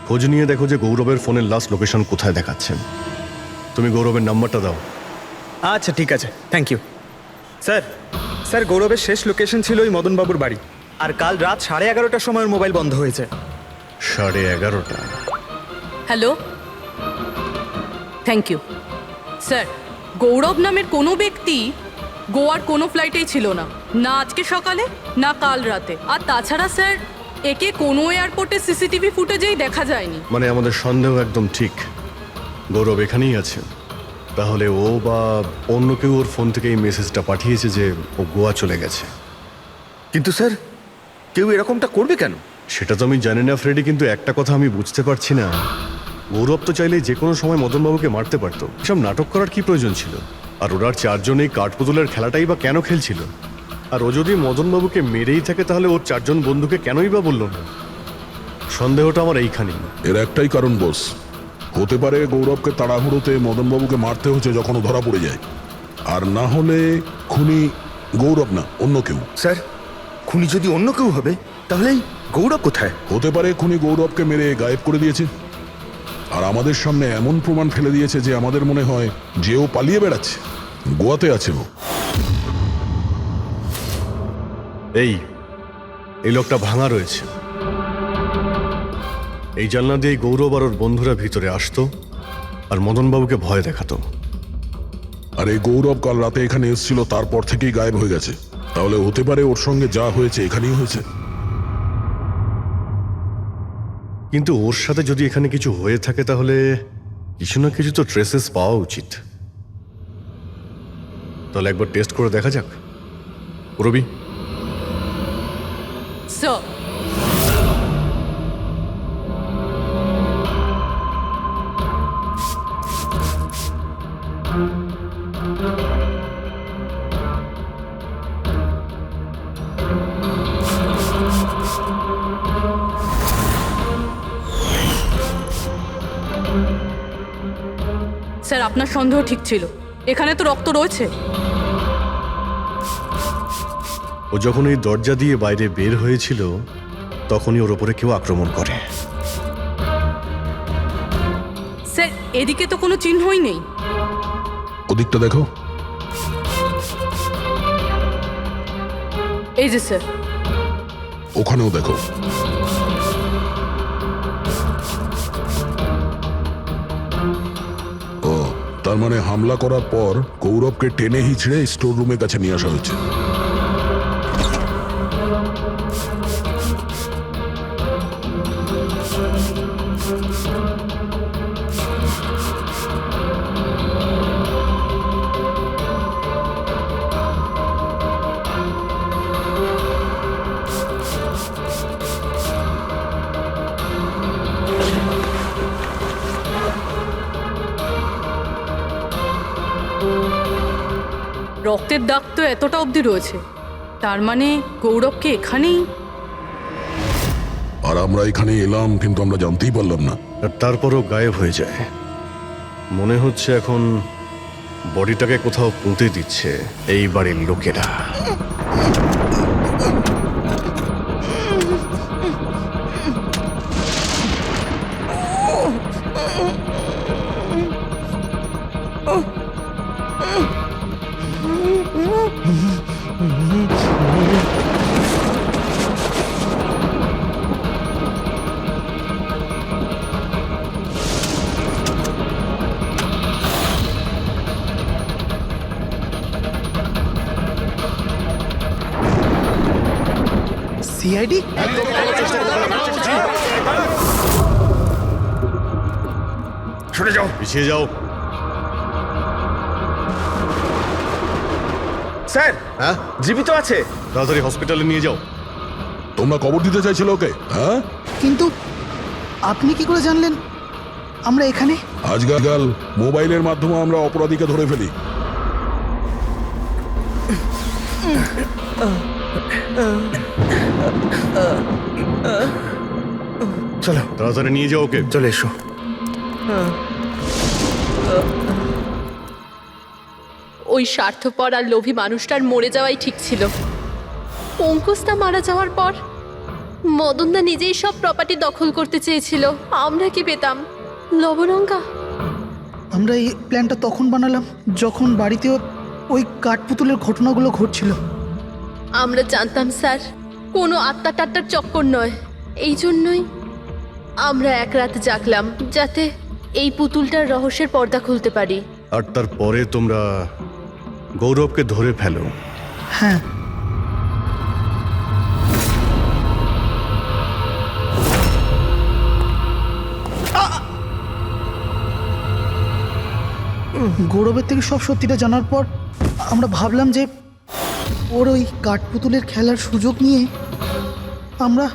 খোঁজ নিয়ে দেখো যে গৌরবের ফোনের লাস্ট লোকেশন কোথায় দেখাচ্ছে। তুমি গৌরবের নাম্বারটা দাও, আচ্ছা ঠিক আছে, থ্যাংক ইউ। স্যার স্যার গৌরবের শেষ লোকেশন ছিল ওই মদনবাবুর বাড়ি, আর কাল রাত 11:30টার সময় ওর মোবাইল বন্ধ হয়েছে। 11:30। Hello, thank you sir. Gaurav নামের কোনো ব্যক্তি গোয়ার কোনো ফ্লাইটেই ছিল না, না আজকে সকালে না কাল রাতে। আর তাছাড়া স্যার, একে কোনো এয়ারপোর্টে সিসিটিভি ফুটেজেই দেখা যায়নি। মানে আমাদের সন্দেহ একদম ঠিক, গৌরব এখানেই আছে। তাহলে ও বা অন্য কেউ ওর ফোন থেকে এই মেসেজটা পাঠিয়েছে যে ও গোয়া চলে গেছে। কিন্তু স্যার, কেউ এরকমটা করবে কেন? সেটা তো আমি জানি না ফ্রেডি, কিন্তু একটা কথা আমি বুঝতে পারছি না, গৌরব তো চাইলে যে কোনো সময় মদনবাবুকে মারতে পারতো। এসব নাটক করার কি প্রয়োজন ছিল? আর ওরার চারজন এই কাঠপুতুলের খেলাটাই বা কেন খেলছিল? আর ও যদি মদনবাবুকে মেরেই থাকে তাহলে ওর চারজন বন্ধুকে কেনই বা বললো না? সন্দেহটা আমার এইখানেই। এর একটাই কারণ বস, হতে পারে গৌরবকে তাড়াহুড়োতে মদনবাবুকে মারতে হচ্ছে যখন ও ধরা পড়ে যায়। আর না হলে খুনি গৌরব না, অন্য কেউ। স্যার, খুনি যদি অন্য কেউ হবে তাহলে এই গৌরব কোথায়? হতে পারে খুনি গৌরবকে মেরে গায়েব করে দিয়েছে, আর আমাদের সামনে এমন প্রমাণ ফেলে দিয়েছে যে আমাদের মনে হয় যে ও পালিয়ে বেড়াচ্ছে, গোয়াতে আছে ও। এই লোকটা ভাঙা রয়েছে। এই জানলা দিয়ে গৌরব আর ওর বন্ধুরা ভিতরে আসতো আর মদনবাবুকে ভয় দেখাতো। আর এই গৌরব কাল রাতে এখানে এসেছিল, তারপর থেকেই গায়েব হয়ে গেছে। তাহলে হতে পারে ওর সঙ্গে যা হয়েছে এখানেই হয়েছে। কিন্তু ওর সাথে যদি এখানে কিছু হয়ে থাকে তাহলে কিছু না কিছু তো ট্রেসেস পাওয়া উচিত। তাহলে একবার টেস্ট করে দেখা যাক। রবি, স্যার, স্যার আপনার সন্দেহ ঠিক ছিল, এখানে তো রক্ত রয়েছে। ও যখন এই দরজা দিয়ে বাইরে বের হয়েছিল তখনই ওর ওপরে কেউ আক্রমণ করে। স্যার এদিকে তো কোনো চিহ্নই নেই। ওদিকটা দেখো। এই যে স্যার। ওখানেও দেখো। ও, তার মানে হামলা করার পর গৌরবকে টেনে হিচড়ে স্টোর রুমের কাছে নিয়ে আসা হয়েছে। রক্তের দাগ তো এতটা অবধি রয়েছে, তার মানে গৌরবকে এখানেই। আর আমরা এখানে এলাম কিন্তু আমরা জানতেই পারলাম না। আর তারপরও গায়েব হয়ে যায়। মনে হচ্ছে এখন বডিটাকে কোথাও পুঁতে দিচ্ছে এই বাড়ির লোকেরা। সিআইডি? সরে যাও, পিছিয়ে যাও। স্যার। হ্যাঁ, জীবিত আছে। তাড়াতাড়ি হসপিটালে নিয়ে যাও। তোমরা কবর দিতে চাইছিল ওকে? হ্যাঁ, কিন্তু আপনি কি করে জানলেন আমরা এখানে? আজকাল মোবাইলের মাধ্যমে আমরা অপরাধীকে ধরে ফেলি। চলো তাড়াতাড়ি নিয়ে যাও ওকে। চলে এসো। ওই স্বার্থপর আর লোভী মানুষটার মরে যাওয়াই ঠিক ছিল। অঙ্কুশদা মারা যাওয়ার পর মদনদা নিজেই সব প্রপার্টি দখল করতে চেয়েছিল। আমরা কি পেতাম? লবণঙ্গা। আমরা এই প্ল্যানটা তখন বানালাম যখন বাড়িতে ওই কাঠপুতুলের ঘটনাগুলো ঘটছিল। আমরা জানতাম স্যার কোনো আত্মা টাত্মার চক্কর নয়, এই জন্যই আমরা এক রাত জাগলাম যাতে এই পুতুলটার রহস্যের পর্দা খুলতে পারি। আর তারপরে তোমরা গৌরবকে ধরে ফেলো। হ্যাঁ, গৌরবের থেকে সব সত্যিটা জানার পর আমরা ভাবলাম যে ওর ওই কাঠপুতুলের খেলার সুযোগ নিয়ে আমরা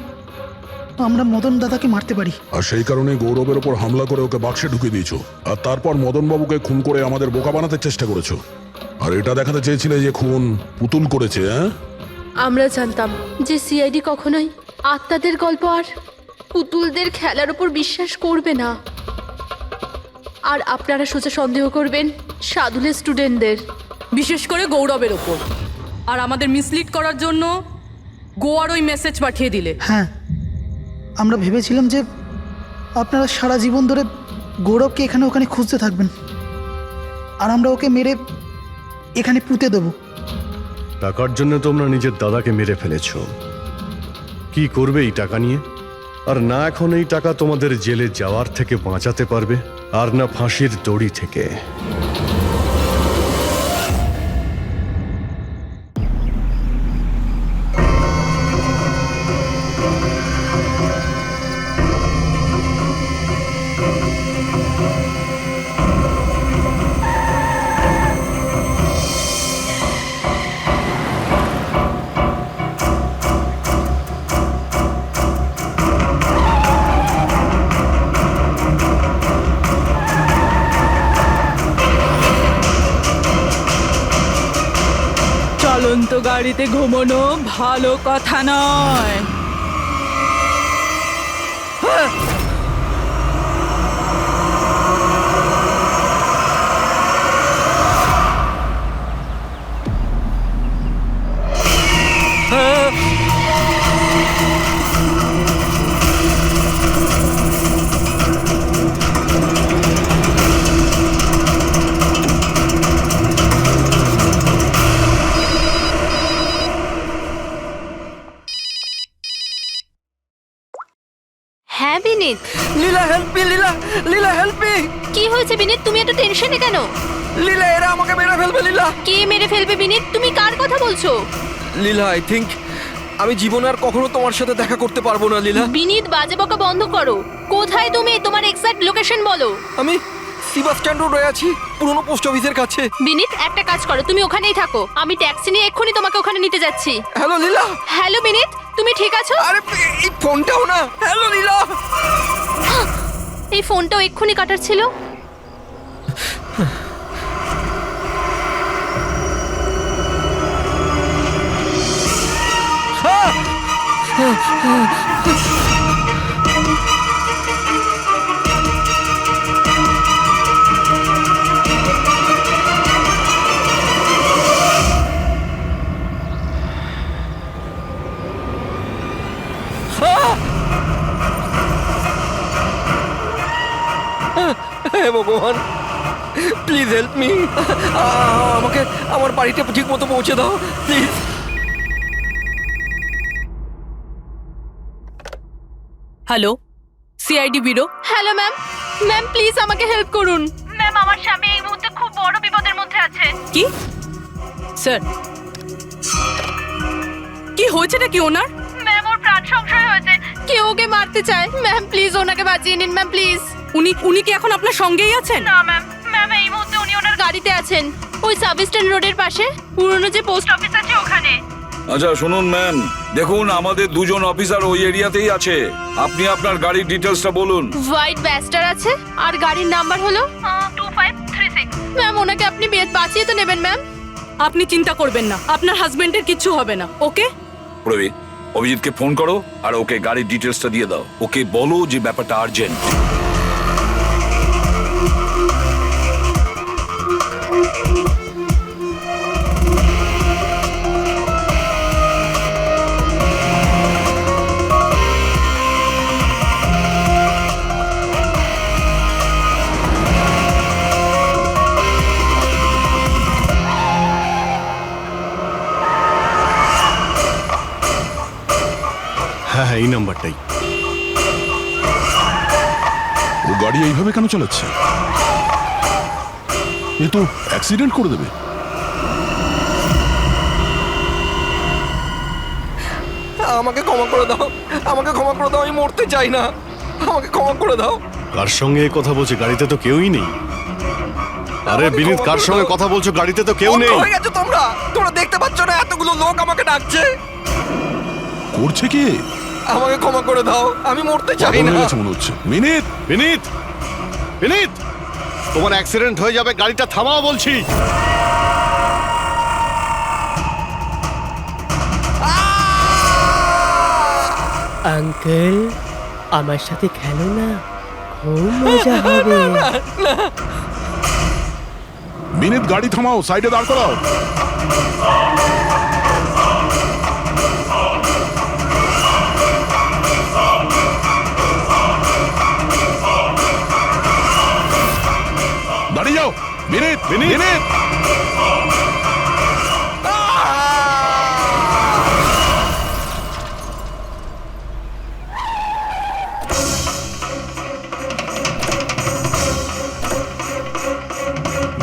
আমরা মদন দাদাকে মারতে পারি। আর সেই কারণে গৌরবের ওপর হামলা করে ওকে বাক্সে ঢুকিয়ে দিয়েছো, আর তারপর মদনবাবুকে খুন করে আমাদের বোকা বানাতে চেষ্টা করেছো। আর এটা দেখাতে চেয়েছিলে যে খুন পুতুল করেছে। হ্যাঁ, আমরা জানতাম যে সিআইডি কখনোই আত্মাদের গল্প আর পুতুলদের খেলার উপর বিশ্বাস করবে না, আর আপনারা সোজা সন্দেহ করবেন সাধুলের স্টুডেন্টদের, বিশেষ করে গৌরবের ওপর। আর আমাদের মিসলিড করার জন্য গোয়ার ওই মেসেজ পাঠিয়ে দিলে। হ্যাঁ, আমরা ভেবেছিলাম যে আপনারা সারা জীবন ধরে গৌরবকে এখানে ওখানে খুঁজতে থাকবেন, আর আমরা ওকে মেরে এখানে পুঁতে দেবো। টাকার জন্য তোমরা নিজের দাদাকে মেরে ফেলেছ। কি করবে এই টাকা নিয়ে? আর না এখন এই টাকা তোমাদের জেলে যাওয়ার থেকে বাঁচাতে পারবে, আর না ফাঁসির দড়ি থেকে। চলন্ত গাড়িতে ঘুমানো ভালো কথা নয়। হ্যাঁ বিনীত। লীলা হেল্প মি, লীলা, লীলা হেল্প মি। কি হয়েছে বিনীত, তুমি এত টেনশনে কেন? লীলা, এরা আমাকে মেরে ফেলবে। লীলা, কে মেরে ফেলবে বিনীত? তুমি কার কথা বলছো? লীলা, আই থিংক আমি জীবনে আর কখনো তোমার সাথে দেখা করতে পারবো না। লীলা, বিনীত বাজে বকা বন্ধ করো। কোথায় তুমি? তোমার এক্সাক্ট লোকেশন বলো। আমি বাস স্ট্যান্ড রোডে আছি, পুরনো পোস্ট অফিসের কাছে। বিনীত একটা কাজ করো, তুমি ওখানেই থাকো, আমি ট্যাক্সি নিয়ে এক্ষুনি তোমাকে ওখানে নিতে যাচ্ছি। হ্যালো লীলা। হ্যালো বিনীত, তুমি ঠিক আছো? আরে এই ফোনটাও না। হ্যালো লীলা। এই ফোনটাও এক্ষুনি কাটার ছিল। হে ভগবান, প্লিজ হেল্প মি। আমাকে আমার বাড়িতে ঠিক মতো পৌঁছে দাও please. Hello, CID bureau. Hello ma'am. Ma'am please আমাকে হেল্প করুন। ম্যাম আমার স্বামী এই মুহূর্তে খুব বড় বিপদের মধ্যে আছে। কি স্যার, কি হয়েছে নাকি ওনার? ম্যাম ওর প্রাণ সংশয় হয়েছে, কেউ ওকে মারতে চায়। ম্যাম প্লিজ ওনাকে বাঁচিয়ে নিন ম্যাম প্লিজ। উনি কি এখন আপনার সঙ্গেই আছেন? না ম্যাম, ম্যাম এই মুহূর্তে উনি ওনার গাড়িতে আছেন, ওই সাব স্ট্যান্ড রোডের পাশে পুরনো যে পোস্ট অফিস আছে ওখানে। আচ্ছা শুনুন ম্যাম, দেখুন আমাদের দুজন অফিসার ওই এরিয়াতেই আছে। আপনি আপনার গাড়ির ডিটেলসটা বলুন। হোয়াইট ব্যাস্টার আছে আর গাড়ির নাম্বার হলো 2536। ম্যাম ওনাকে আপনি বাঁচিয়ে তো নেবেন ম্যাম। আপনি চিন্তা করবেন না, আপনার হাজবেন্ডের কিচ্ছু হবে না। ওকে প্রবীর, অভিজিৎকে ফোন করো আর ওকে গাড়ির ডিটেলসটা দিয়ে দাও। ওকে বলো যে ব্যাপারটা আর্জেন্ট। হ্যাঁ হ্যাঁ, এই নাম্বারটাই। ও গাড়ি এইভাবে কেন চালাচ্ছে? এ তো অ্যাক্সিডেন্ট করে দেবে। আমাকে ক্ষমা করে দাও, আমাকে ক্ষমা করে দাও, আমি মরতে চাই না, আমাকে ক্ষমা করে দাও। কার সঙ্গে এ কথা বলছে? গাড়িতে তো কেউই নেই। আরে বিনীত, কার সঙ্গে কথা বলছো? গাড়িতে তো কেউ নেই। হয়ে গেছে তোমরা, তোমরা দেখতে পাচ্ছ না এতগুলো লোক আমাকে ডাকছে? করছে কি? আমাকে ক্ষমা করে দাও, আমি মরতে চাই পাগল না। হয়ে গেছে মনে হচ্ছে। বিনীত, বিনীত, বিনীত, তোমার অ্যাক্সিডেন্ট হয়ে যাবে, গাড়িটা থামাও বলছি। আঙ্কেল, আমার সাথে খেলো না, খুব মজা হবে। বিনীত গাড়ি থামাও, সাইডে দাঁড় করাও। দাঁড়িয়ে যাও। বিনীত, বিনীত,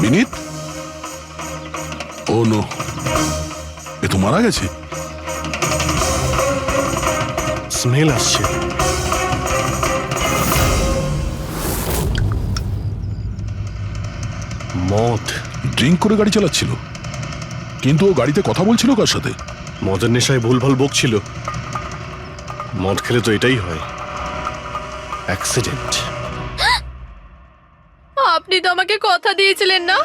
বিনীত। ও নো, এ তো মারা গেছে। স্মেল আসছে। মদ। ড্রিঙ্ক করে গাড়ি চালাচ্ছিল, কিন্তু ও গাড়িতে কথা বলছিল কার সাথে? মদের নেশায় ভুলভাল বকছিল। মদ খেলে তো এটাই হয়, অ্যাক্সিডেন্ট। আপনি তো আমাকে কথা দিয়েছিলেন না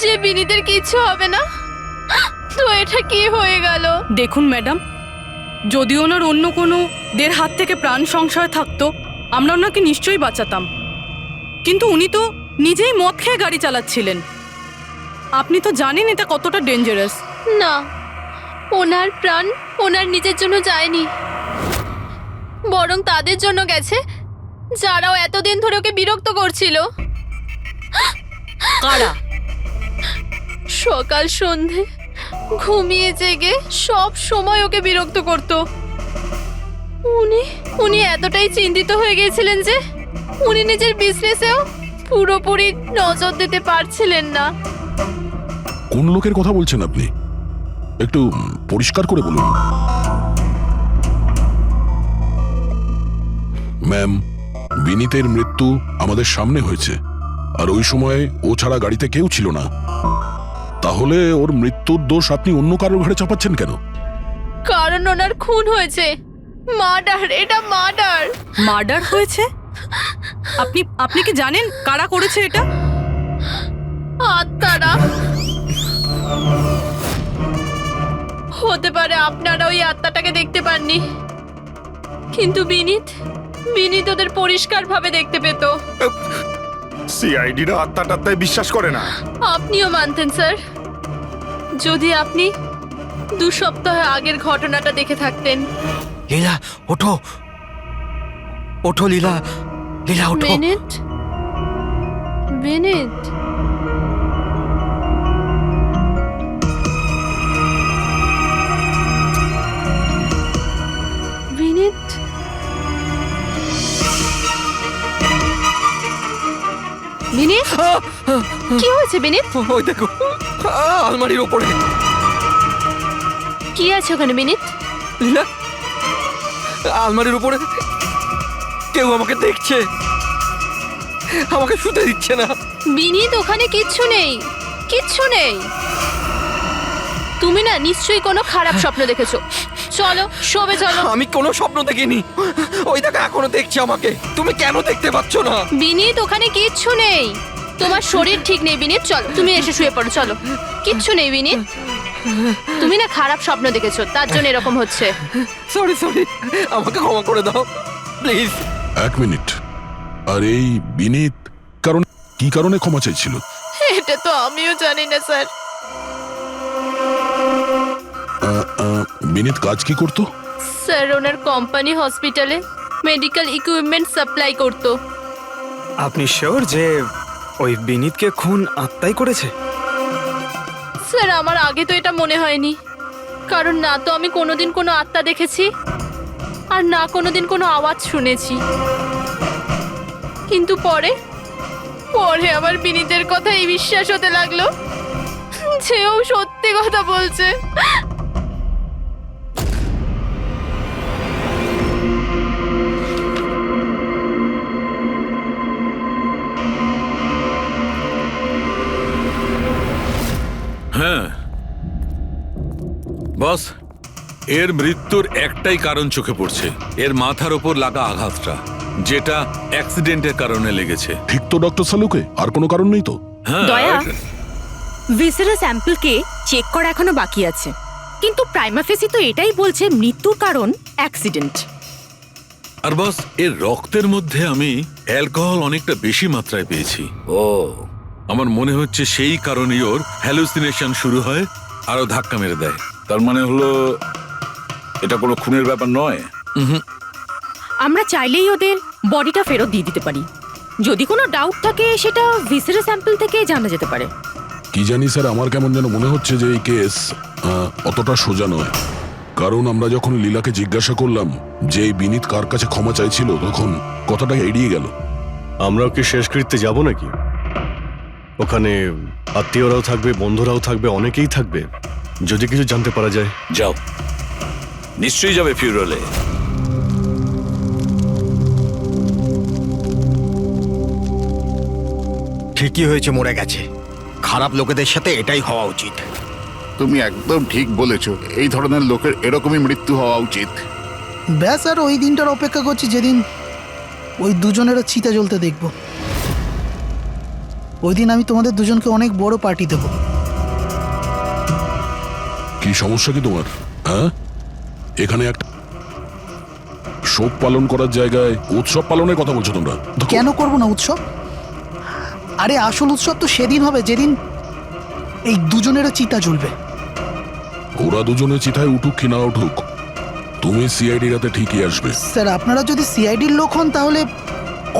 যে বিনীতের কিছু হবে না, তো এটা কি হয়ে গেল? দেখুন ম্যাডাম, যদি ওনার অন্য কোনো দের হাত থেকে প্রাণ সংশয় থাকতো, আমরা ওনাকে নিশ্চয়ই বাঁচাতাম। কিন্তু উনি তো নিজেই মদ খেয়ে গাড়ি চালাচ্ছিলেন। আপনি তো জানেন এটা কতটা ডেঞ্জারাস। না, ওনার প্রাণ ওনার নিজের জন্য যায়নি, বরং তাদের জন্য গেছে যারাও এতদিন ধরে ওকে বিরক্ত করছিল। কারা? সকাল সন্ধে ঘুমিয়ে জেগে সব সময় ওকে বিরক্ত করত। উনি এতটাই চিন্তিত হয়ে গিয়েছিলেন যে উনি নিজের বিজনেসেও পুরোপুরি নজর দিতে পারছিলেন না। কোন লোকের কথা বলছেন আপনি? একটু পরিষ্কার করে বলুন। ম্যাম, বিনীতের মৃত্যু আমাদের সামনে হয়েছে, আর ওই সময় ও ছাড়া গাড়িতে কেউ ছিল না। তাহলে ওর মৃত্যুর দোষ আপনি অন্য কারোর ঘাড়ে চাপাচ্ছেন কেন? কারণ ওনার খুন হয়েছে। মার্ডার, এটা মার্ডার। মার্ডার হয়েছে? আপনি কি জানেন কারা করেছে এটা? আত্মারা। হতে পারে আপনারা ওই আত্মাটাকে দেখতে পাননি, কিন্তু বিনীত ওদের পরিষ্কার ভাবে দেখতে পেত। সিআইডিরা আত্মাটাত্মায় বিশ্বাস করে না। আপনিও মানতেন স্যার, যদি আপনি 2 সপ্তাহ আগের ঘটনাটা দেখে থাকতেন। লীলা ওঠো, ওঠো লীলা, লীলা ওঠো। বিনীত, বিনীত, বিনীত, বিনীত, কি হয়েছে বিনীত? ওই দেখো, আলমারির ওপরে। কি আছে ওখানে বিনীত? লীলা, আলমারির উপরে কেউ আমাকে দেখছে, আমাকে শুতে দিচ্ছে না। বিনীত, ওখানে কিচ্ছু নেই, কিচ্ছু নেই। তুমি না নিশ্চয়ই কোনো খারাপ স্বপ্ন দেখেছো। চলো শোবে চলো। আমি কোনো স্বপ্ন দেখিনি। ওই দেখো এখনো দেখছে আমাকে। তুমি কেন দেখতে পাচ্ছ না? বিনীত, ওখানে কিচ্ছু নেই। তোমার শরীর ঠিক নেই বিনীত, চলো তুমি এসে শুয়ে পড়ো। চলো, কিচ্ছু নেই বিনীত। তুমি না খারাপ স্বপ্ন দেখেছো, তার জন্য এরকম হচ্ছে। সরি সরি, আমাকে ক্ষমা করে দাও প্লিজ। 1 মিনিট। আর এই বিনীত কি কারণে ক্ষমা চাইছিল? এটা তো আমিও জানি না স্যার। বিনীত কাজ কি করতো? স্যার ওনার কোম্পানি হসপিটালে মেডিকেল ইকুইপমেন্ট সাপ্লাই করতো। আপনি শিওর যে ওই বিনীতকে খুন আত্মাই করেছে? স্যার আমার আগে তো এটা মনে হয়নি, কারণ না তো আমি কোনোদিন কোনো আত্মা দেখেছি, আর না কোনোদিন কোনো আওয়াজ শুনেছি। কিন্তু পরে পরে আবার বিনীতের কথাই বিশ্বাস হতে লাগলো সেও সত্যি কথা বলছে। হ্যাঁ বস, এর মৃত্যুর একটাই কারণ চোখে পড়ছে, এর মাথার ওপর লাগা আঘাতটা, যেটা অ্যাক্সিডেন্টের কারণে লেগেছে। ঠিক তো ডক্টর সালুকে? আর কোনো কারণ নেই তো? হ্যাঁ, দয়া, ভিসেরা স্যাম্পলকে চেক করা এখনো বাকি আছে, কিন্তু প্রাইমা ফেসি তো এটাই বলছে মৃত্যুর কারণ অ্যাক্সিডেন্ট। আর বস, এর রক্তের মধ্যে আমি অ্যালকোহল অনেকটা বেশি মাত্রায় পেয়েছি। ও, আমার মনে হচ্ছে সেই কারণেই ওর হ্যালুসিনেশন শুরু হয় আর ও ধাক্কা মেরে দেয়। তার মানে হলো এটা কোনো খুনের ব্যাপার নয়। আমরা চাইলেই ওদের বডিটা ফেরত দিয়ে দিতে পারি। যদি কোনো ডাউট থাকে সেটা ভিসেরা স্যাম্পল থেকে জানা যেতে পারে। কি জানি স্যার, আমার কেমন যেন মনে হচ্ছে যে এই কেস অতটা সোজা নয়। কারণ আমরা যখন লীলাকে জিজ্ঞাসা করলাম যে এই বিনীত কার কাছে ক্ষমা চাইছিল, তখন কথাটা এড়িয়ে গেল। আমরাও কি শেষকৃত্যে যাব নাকি? ওখানে আত্মীয়রাও থাকবে, বন্ধুরাও থাকবে, অনেকেই থাকবে। যদি কিছু জানতে পারা যায়। যাও, নিশ্চয়ই যাবে ফিউরালে। ঠিকই হয়েছে, মরে গেছে। খারাপ লোকেদের সাথে এটাই হওয়া উচিত। তুমি একদম ঠিক বলেছ, এই ধরনের লোকের এরকমই মৃত্যু হওয়া উচিত। ব্যাস, আর ওই দিনটার অপেক্ষা করছি যেদিন ওই দুজনেরও চিতা জ্বলতে দেখব। ওই দিন আমি তোমাদের দুজনকে অনেক বড় পার্টি দেব। কি সমস্যা কি তোমার? হ্যাঁ, এখানে একটা শোক পালন করার জায়গায় উৎসব পালনের কথা বলছো তোমরা? কেন করব না উৎসব? আরে আসল উৎসব তো সেদিন হবে যেদিন এই দুজনেরও চিতা জ্বলবে। ওরা দুজনে চিতায় উঠুক কি না উঠুক, তুমি সিআইডি রাতে ঠিকই আসবে। স্যার, আপনারা যদি সিআইডির লোক হন তাহলে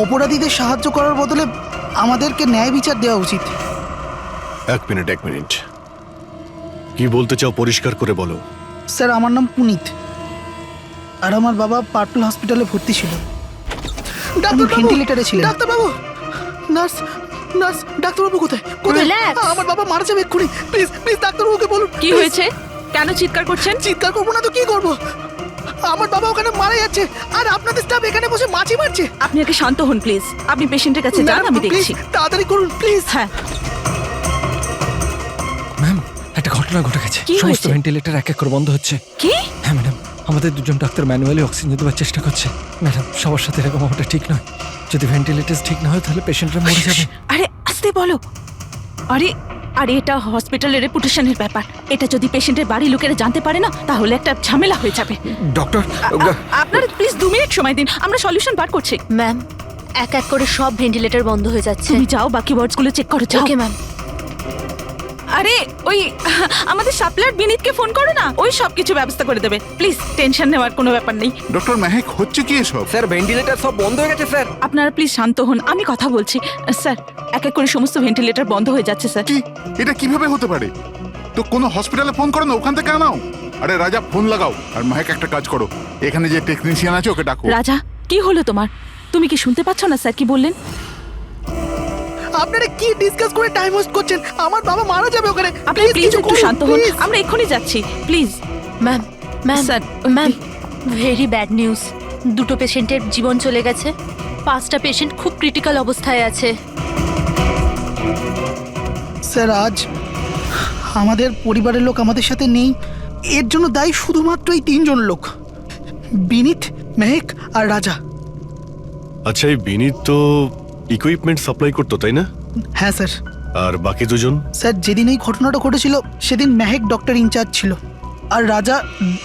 অপরাধীদের সাহায্য করার বদলে আমাদেরকে ন্যায় বিচার দেওয়া উচিত। এক মিনিট, কি বলতে চাও পরিষ্কার করে বলো। স্যার, আমার নাম পুনিত, আর আমার বাবা পার্পল হসপিটালে ভর্তি ছিল। ভেন্টিলেটরে ছিলেন। ডাক্তারবাবু, নার্স, ডাক্তারবাবু কোথায়? আমার বাবা মারা যাবে এক্ষুনি। প্লিজ ডাক্তারবাবুকে বলুন। কি হয়েছে? কেন চিৎকার করছেন? চিৎকার করবো না তো কি করব? আমার বাবা ওখানে মারা যাচ্ছে, আর আপনাদের স্টাফ এখানে বসে মাছি মারছে। আপনি আগে শান্ত হন প্লিজ। আপনি পেশেন্টের কাছে যান, আমি দেখছি। তাড়াতাড়ি করুন প্লিজ। হ্যাঁ। ম্যাম, একটা ঘটনা ঘটে গেছে। সমস্ত ভেন্টিলেটর এক এক করে বন্ধ হচ্ছে। কি? হ্যাঁ ম্যাডাম, আমাদের দুজন ডাক্তার ম্যানুয়ালি অক্সিজেন দেওয়ার চেষ্টা করছে। ম্যাডাম, সবার সাথে এরকম হওয়াটা ঠিক নয়। যদি ভেন্টিলেটর ঠিক না হয় তাহলে পেশেন্টরা মরে যাবে। আরে আস্তে বলো। আরে এটা হসপিটালের রেপুটেশনের ব্যাপার। এটা যদি পেশেন্টের বাড়ির লোকেরা জানতে পারে না, তাহলে একটা ঝামেলা হয়ে যাবে। ডক্টর, আপনারা প্লিজ 2 মিনিট সময় দিন, আমরা সলিউশন বার করছি। ম্যাম, এক এক করে সব ভেন্টিলেটর বন্ধ হয়ে যাচ্ছে। তুমি যাও, বাকি ওয়ার্ডসগুলো চেক করো। Okay ma'am. আরে ওই আমাদের সাপ্লায়ার বিনীতকে ফোন করো না, ওই সব কিছু ব্যবস্থা করে দেবে। প্লিজ টেনশন নেওয়ার কোনো ব্যাপার নেই। ডক্টর মেহেক, হচ্ছে কি এসব? স্যার, ভেন্টিলেটর সব বন্ধ হয়ে গেছে স্যার। আপনারা প্লিজ শান্ত হন, আমি কথা বলছি। স্যার, এক এক করে সমস্ত ভেন্টিলেটর বন্ধ হয়ে যাচ্ছে স্যার। কি? এটা কিভাবে হতে পারে? তো কোনো হসপিটালে ফোন করো না, ওখান থেকে আনাও। আরে রাজা, ফোন লাগাও। আর মেহেক, একটা কাজ করো, এখানে যে টেকনিশিয়ান আছে ওকে ডাকো। রাজা, কি হলো তোমার? তুমি কি শুনতে পাচ্ছ না স্যার কি বললেন? আপনারা কি ডিসকাস করে টাইম ওয়েস্ট করছেন? আমার বাবা মারা যাবে ওখানে। আপনি প্লিজ একটু শান্ত হন, আমরা এক্ষুনি যাচ্ছি। Please ma'am, sir. Ma'am, very bad news. 2টো পেশেন্টের জীবন চলে গেছে। 5টা পেশেন্ট খুব ক্রিটিক্যাল অবস্থায় আছে। স্যার, আজ আমাদের পরিবারের লোক আমাদের সাথে নেই। এর জন্য দায়ী শুধুমাত্র এই 3 জন লোক, বিনীত, মেহেক আর রাজা। আচ্ছা, এই বিনীত তো ইকুইপমেন্ট সাপ্লাই করতো, তাই না? হ্যাঁ স্যার। আর বাকি দুজন? স্যার, যেদিন এই ঘটনাটা ঘটেছিল সেদিন মেহেক ডক্টর ইনচার্জ ছিল, আর রাজা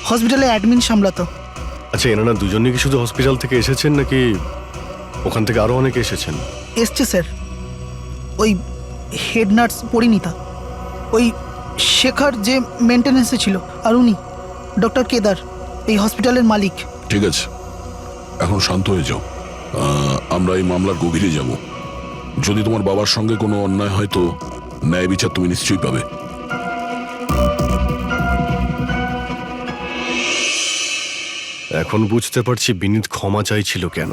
হসপিটালে অ্যাডমিন সামলাতো। আচ্ছা, এনারা দুজনই কি শুধু হসপিটাল থেকে এসেছেন নাকি ওখান থেকে আরো অনেকে এসেছেন? এসছে স্যার, ওই হেড নার্স পরিণীতা, ওই শেখর যে মেনটেন্যান্সে ছিল, আর উনি ডক্টর কেদার, এই হসপিটালের মালিক। ঠিক আছে, এখন শান্ত হয়ে যাও। আমরা এই মামলার গভীরে যাব। যদি তোমার বাবার সঙ্গে কোনো অন্যায় হয় তো ন্যায় বিচার তুমি নিশ্চয়ই পাবে। এখন বুঝতে পারছি বিনীত ক্ষমা চাইছিল কেন।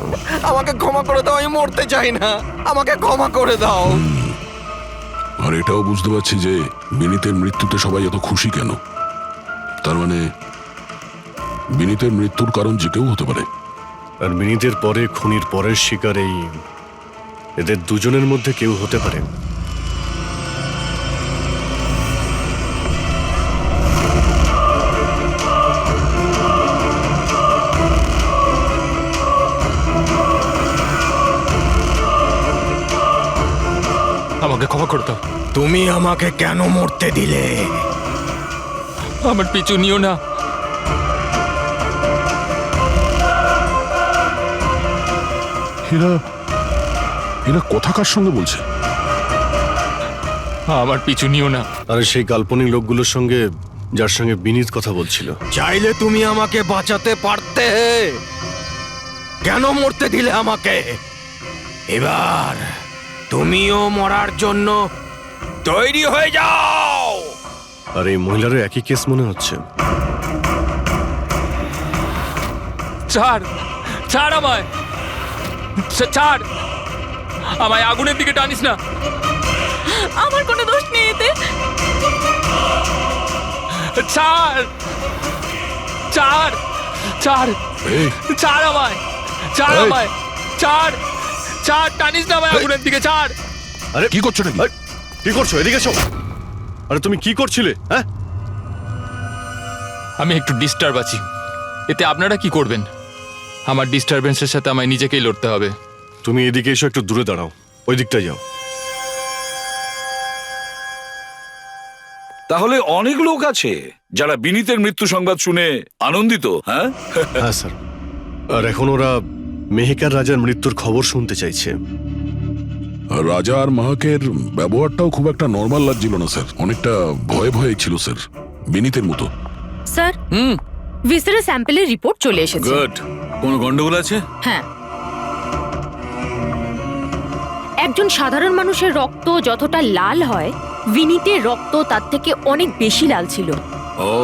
আমাকে ক্ষমা করে দাও, আমি মরতে চাই না, আমাকে ক্ষমা করে দাও। আর এটাও বুঝতে পারছি যে বিনীতের মৃত্যুতে সবাই এত খুশি কেন। তার মানে বিনীতের মৃত্যুর কারণ যে কেউ হতে পারে। আর বিনীতের পরে খুনির পরের শিকার এই এদের দুজনের মধ্যে কেউ হতে পারে। আমাকে ক্ষমা করে দাও। তুমি আমাকে কেন মরতে দিলে? আমার পিছু নিও না। এরা এরা কথা কার সঙ্গে বলছে? আমার পিছু নিও না। আর সেই কাল্পনিক লোকগুলোর সঙ্গে যার সঙ্গে বিনীত কথা বলছিল। চাইলে তুমি আমাকে বাঁচাতে পারতে, কেন মরতে দিলে আমাকে? এবার তুমিও মরার জন্য তৈরি হয়ে যাও। আর এই মহিলারও একই কেস মনে হচ্ছে। ছাড়, ছাড় আমায়, ছাড় আমায়, আগুনের দিকে টানিস না। আমার কোনো দোষ নেই এতে। ছাড়, ছাড়, ছাড়, ছাড় আমায়, ছাড় আমায়, ছাড়, ছাড়, টানিস না আমায় আগুনের দিকে, ছাড়। আরে কি করছো নাকি? কি করছো? এদিকে এসো। আরে তুমি কি করছিলে? হ্যাঁ, আমি একটু ডিস্টার্ব আছি, এতে আপনারা কি করবেন? আমার ডিস্টারবেন্সের সাথে আমায় নিজেকেই লড়তে হবে। তুমি এদিকে এসো, একটু দূরে দাঁড়াও, ওই দিকটায় যাও। তাহলে অনেক লোক আছে যারা বিনীতের মৃত্যু সংবাদ শুনে আনন্দিত। হ্যাঁ হ্যাঁ স্যার। আর এখন ওরা মেহেকার রাজার মৃত্যুর খবর শুনতে চাইছে। রাজা আর মাহাকের ব্যবহারটাও খুব একটা নর্মাল লাগছিল না স্যার, অনেকটা ভয়ে ভয়ে ছিল স্যার, বিনীতের মতো। স্যার, ভিসারের স্যাম্পলের রিপোর্ট চলে এসেছে। গুড। কোনো গন্ডগোল আছে? হ্যাঁ, একজন সাধারণ মানুষের রক্ত যতটা লাল হয়, বিনীতের রক্ত তার থেকে অনেক বেশি লাল ছিল। ও,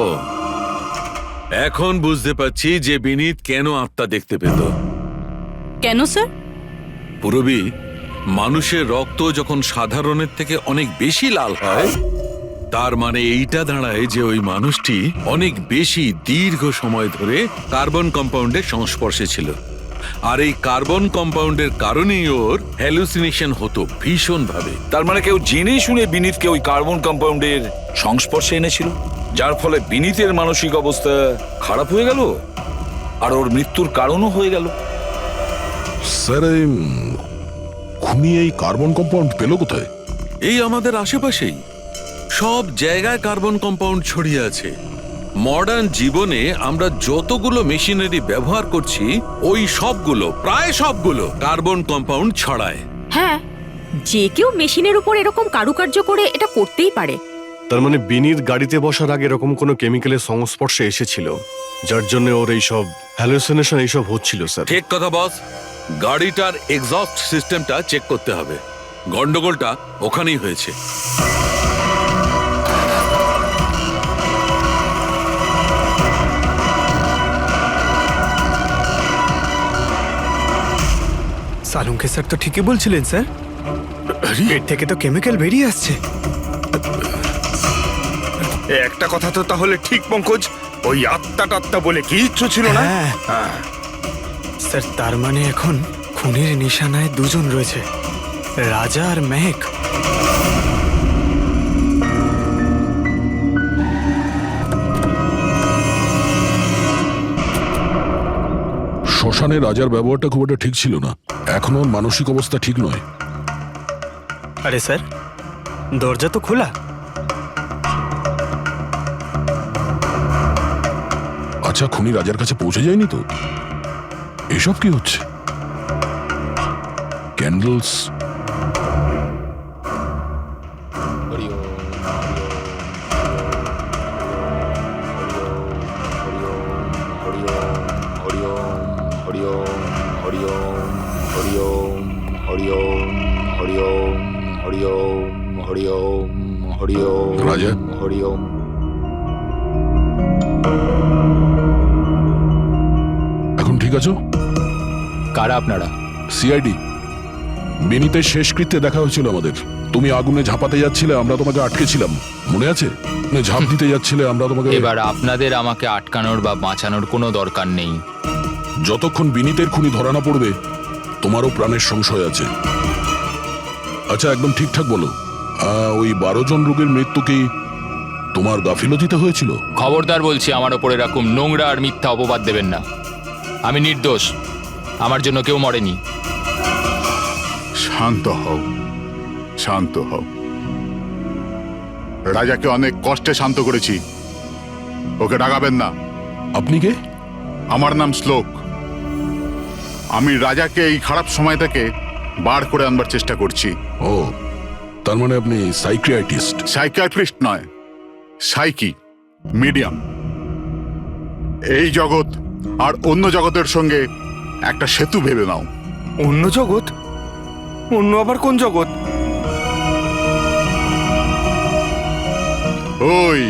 এখন বুঝতে পারছি যে বিনীত কেন আত্মা দেখতে পেত। কেন স্যার? পুরবী, মানুষের রক্ত যখন সাধারণের থেকে অনেক বেশি লাল হয়, তার মানে এইটা দাঁড়ায় যে ওই মানুষটি অনেক বেশি দীর্ঘ সময় ধরে কার্বন কম্পাউন্ডের সংস্পর্শে ছিল। আর এই কার্বন কম্পাউন্ডের কারণেই ওর হ্যালুসিনেশন হতো ভীষণ ভাবে। তার মানে কেউ জেনে শুনে বিনীতকে ওই কার্বন কম্পাউন্ডের সংস্পর্শে এনেছিল, যার ফলে বিনীতের মানসিক অবস্থা খারাপ হয়ে গেল আর ওর মৃত্যুর কারণও হয়ে গেল। স্যার, খুনি এই কার্বন কম্পাউন্ড পেল কোথায়? এই আমাদের আশেপাশেই সব জায়গায় কার্বন কম্পাউন্ড ছড়িয়ে আছে। মডার্ন জীবনে আমরা যতগুলো মেশিনারি ব্যবহার করছি, ওই সবগুলো, প্রায় সবগুলো কার্বন কম্পাউন্ড ছড়ায়। হ্যাঁ, যে কেউ মেশিনের উপর এরকম কারুকার্য করে এটা করতেই পারে। তার মানে বিনীত গাড়িতে বসার আগে এরকম কোনো কেমিক্যালের সংস্পর্শে এসেছিল, যার জন্য ওর এইসব হ্যালুসিনেশন এইসব হচ্ছিল। স্যার ঠিক কথা বস। গাড়িটার এক্সস্ট সিস্টেমটা চেক করতে হবে। গন্ডগোলটা ওখানেই হয়েছে। সালুঙ্কে স্যার তো ঠিকই বলছিলেন স্যার, পেট থেকে তো কেমিক্যাল বেরিয়ে আসছে। একটা কথা তো তাহলে ঠিক পঙ্কজ, ওই আত্মা টাত্মা বলে কিচ্ছু ছিল না। স্যার, তার মানে এখন খুনের নিশানায় দুজন রয়েছে, রাজা আর মেহেক। শ্মশানে রাজার ব্যবহারটা খুব একটা ঠিক ছিল না, এখনো ওর মানসিক অবস্থা ঠিক নয়। আরে স্যার, দরজা তো খোলা। আচ্ছা, খুনি রাজার কাছে পৌঁছে যায়নি তো? এসব কি হচ্ছে? ক্যান্ডেলস, রাজা, আছো? কারা আপনারা? সিআইডি। বেনিতে শেষকৃত্যে দেখা হয়েছিল আমাদের। তুমি আগুনে ঝাঁপাতে যাচ্ছিলে, আমরা তোমাকে আটকেছিলাম, মনে আছে? ঝাঁপ দিতে যাচ্ছিলে, আমরা তোমাকে। এবার আপনাদের আমাকে আটকানোর বা বাঁচানোর কোনো দরকার নেই। যতক্ষণ বিনীতের খুনি ধরা না পড়বে তোমারও প্রাণের সংশয় আছে। আচ্ছা, একদম ঠিকঠাক বলো, ওই 12 জন রোগীর মৃত্যু কি তোমার গাফিলতিতে হয়েছিল? খবরদার বলছি, আমার ওপরে এরকম নোংরা আর মিথ্যা অপবাদ দেবেন না। আমি নির্দোষ, আমার জন্য কেউ মরেনি। শান্ত হও, শান্ত হও। রাজাকে অনেক কষ্টে শান্ত করেছি, ওকে ডাকাবেন না। আপনি কে? আমার নাম শ্লোক। আমি রাজাকে এই খারাপ সময় থেকে বার করে আনবার চেষ্টা করছি। ও, তার মানে আপনি সাইকিয়াট্রিস্ট? সাইকিয়াট্রিস্ট নয়, সাইকি, মিডিয়াম। এই জগৎ আর অন্য জগতের সঙ্গে একটা সেতু ভেবে নাও। অন্য জগৎ? অন্য আবার কোন জগৎ? ওই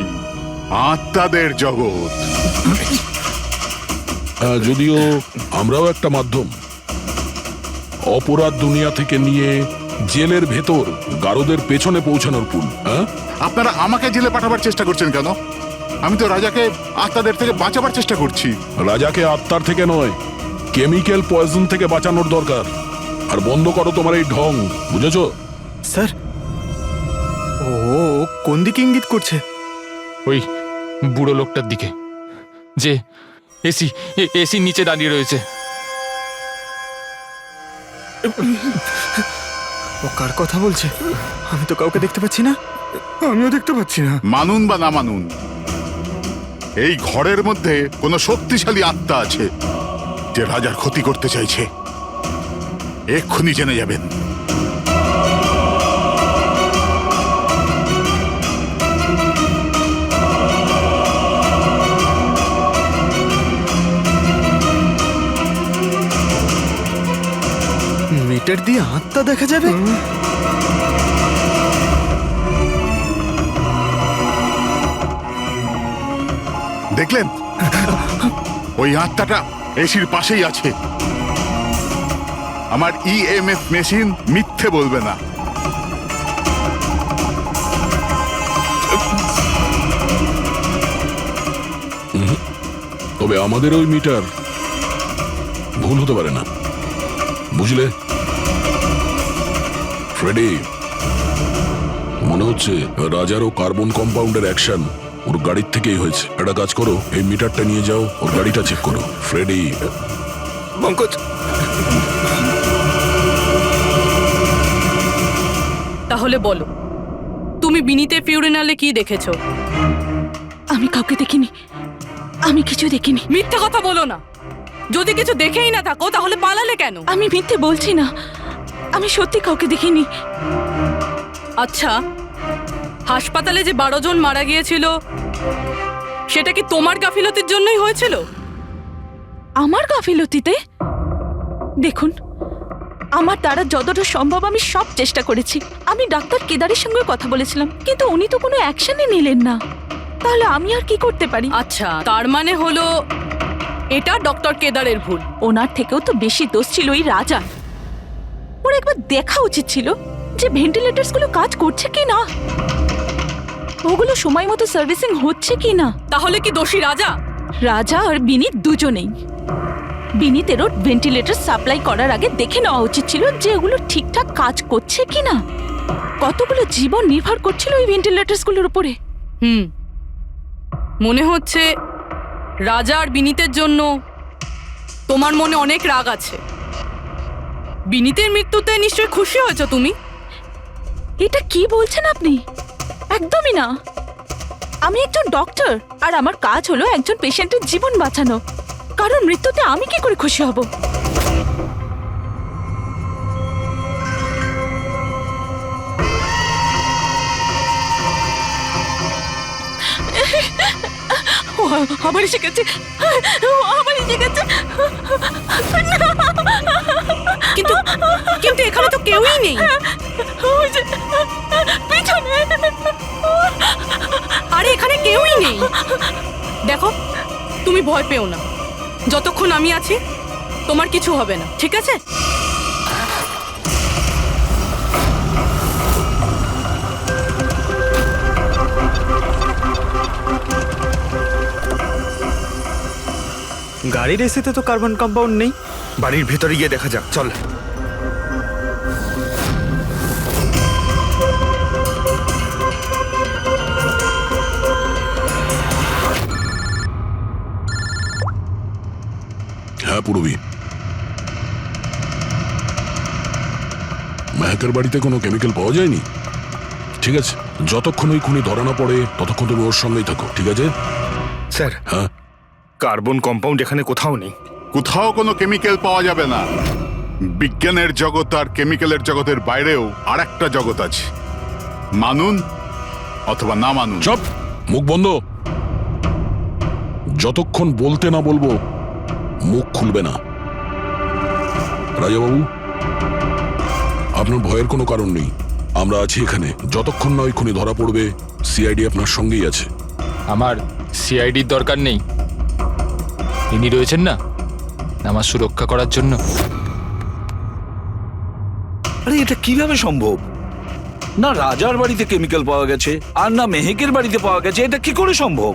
আত্মাদের জগৎ। যদিও আমরাও একটা মাধ্যম। অপরাধ দুনিয়া থেকে নিয়ে জেলের ভেতর গারদের পেছনে পৌঁছানোর পুল। আপনারা আমাকে জেলে পাঠাবার চেষ্টা করছেন কেন? আমি তো রাজাকে আত্মাদের থেকে বাঁচাবার চেষ্টা করছি। রাজাকে আত্মার থেকে নয়, কেমিক্যাল পয়জন থেকে বাঁচানোর দরকার। আর বন্ধ করো তোমার এই ঢং, বুঝেছো? স্যার, ও কোন দিকে ইঙ্গিত করছে? ওই বুড়ো লোকটার দিকে, যে এসির নিচে দাঁড়িয়ে রয়েছে। ও কার কথা বলছে? আমি তো কাউকে দেখতে পাচ্ছি না। আমিও দেখতে পাচ্ছি না। মানুন বা না মানুন, এই ঘরের মধ্যে কোনো শক্তিশালী আত্মা আছে যে রাজার ক্ষতি করতে চাইছে। এক্ষুনি জেনে যাবেন। মিটার দিয়ে আত্মা দেখা যাবে? দেখলেন, ওই আত্মাটা এসির পাশেই আছে। আমার ইএমএফ মেশিন মিথ্যে বলবে না। তবে আমাদের ওই মিটার ভুল হতে পারে না, বুঝলে? ফ্রেডি, মনে হচ্ছে রাজার ও কার্বন কম্পাউন্ডের অ্যাকশন ওর গাড়ির থেকেই হয়েছে। একটা কাজ করো, এই মিটারটা নিয়ে যাও, ওর গাড়িটা চেক করো। ফ্রেডি। পঙ্কজ, তাহলে বলো, তুমি বিনীতে ফিউরিনালে কি দেখেছো? আমি কাউকে দেখিনি, আমি কিছু দেখিনি। মিথ্যা কথা বলো না। যদি কিছু দেখেই না থাকো তাহলে পালালে কেন? আমি মিথ্যে বলছি না, আমি সত্যি কাউকে দেখিনি। আচ্ছা, হাসপাতালে যে 12 জন মারা গিয়েছিল সেটা কি তোমার গাফিলতির জন্যই হয়েছিল? আমার গাফিলতিতে? দেখুন, আমার দ্বারা যতটা সম্ভব আমি সব চেষ্টা করেছি। আমি ডাক্তার কেদারের সঙ্গে কথা বলেছিলাম, কিন্তু উনি তো কোনো অ্যাকশনই নিলেন না। তাহলে আমি আর কি করতে পারি? আচ্ছা, তার মানে হলো এটা ডক্টর কেদারের ভুল। ওনার থেকেও তো বেশি দোষ ছিল ওই রাজার। ওর একবার দেখা উচিত ছিল যে ভেন্টিলেটরস গুলো কাজ করছে কি না, ওগুলো সময় মতো সার্ভিসিং হচ্ছে কি না। তাহলে কি দোষী রাজা? রাজা আর বিনীত দুজনেই। বিনীতেরও ভেন্টিলেটর সাপ্লাই করার আগে দেখে নেওয়া উচিত ছিল যে ওগুলো ঠিকঠাক কাজ করছে কি না। কতগুলো জীবন নির্ভর করছিল ওই ভেন্টিলেটরস গুলোর উপরে। মনে হচ্ছে রাজা আর বিনীতের জন্য তোমার মনে অনেক রাগ আছে। বিনীতের মৃত্যুতে নিশ্চয়ই খুশি হয়েছো তুমি। এটা কি বলছেন আপনি? একদমই না। আমি একজন ডক্টর, আর আমার কাজ হলো একজন পেশেন্টের জীবন বাঁচানো। কারণ মৃত্যুতে আমি কি করে খুশি হব? আবার এসে গেছে, আবার এসে গেছে। কিন্তু কিন্তু এখানে তো কেউই নেই। পিছনে। আরে এখানে কেউই নেই। দেখো, তুমি ভয় পেও না। যতক্ষণ আমি আছি তোমার কিছু হবে না, ঠিক আছে? গাড়ির এসিতে তো কার্বন কম্পাউন্ড নেই। বাড়ির ভেতরে গিয়ে দেখা যাক, চল। হ্যাঁ পুরবি, মেহেকের বাড়িতে কোনো কেমিক্যাল পাওয়া যায়নি? ঠিক আছে, যতক্ষণ ওই খুনি ধরা না পড়ে ততক্ষণ তুমি ওর সঙ্গেই থাকো, ঠিক আছে? স্যার, হ্যাঁ, কার্বন কম্পাউন্ড এখানে কোথাও নেই। কোথাও কোনো কেমিক্যাল পাওয়া যাবে না। বিজ্ঞানের জগৎ আর কেমিক্যালের জগতের বাইরেও আর একটা জগৎ আছে, মানুন অথবা না মানুন। চুপ, মুখ বন্ধ। যতক্ষণ বলতে না বলবো মুখ খুলবে না। রাজাবাবু, আপনার ভয়ের কোনো কারণ নেই, আমরা আছি এখানে। যতক্ষণ না ওই খুনি ধরা পড়বে সিআইডি আপনার সঙ্গেই আছে। আমার সিআইডির দরকার নেই, ইনি রয়েছেন না আমার সুরক্ষা করার জন্য। আরে এটা কিভাবে সম্ভব? না রাজার বাড়িতে কেমিক্যাল পাওয়া গেছে আর না মেহেকের বাড়িতে পাওয়া গেছে, এটা কি করে সম্ভব?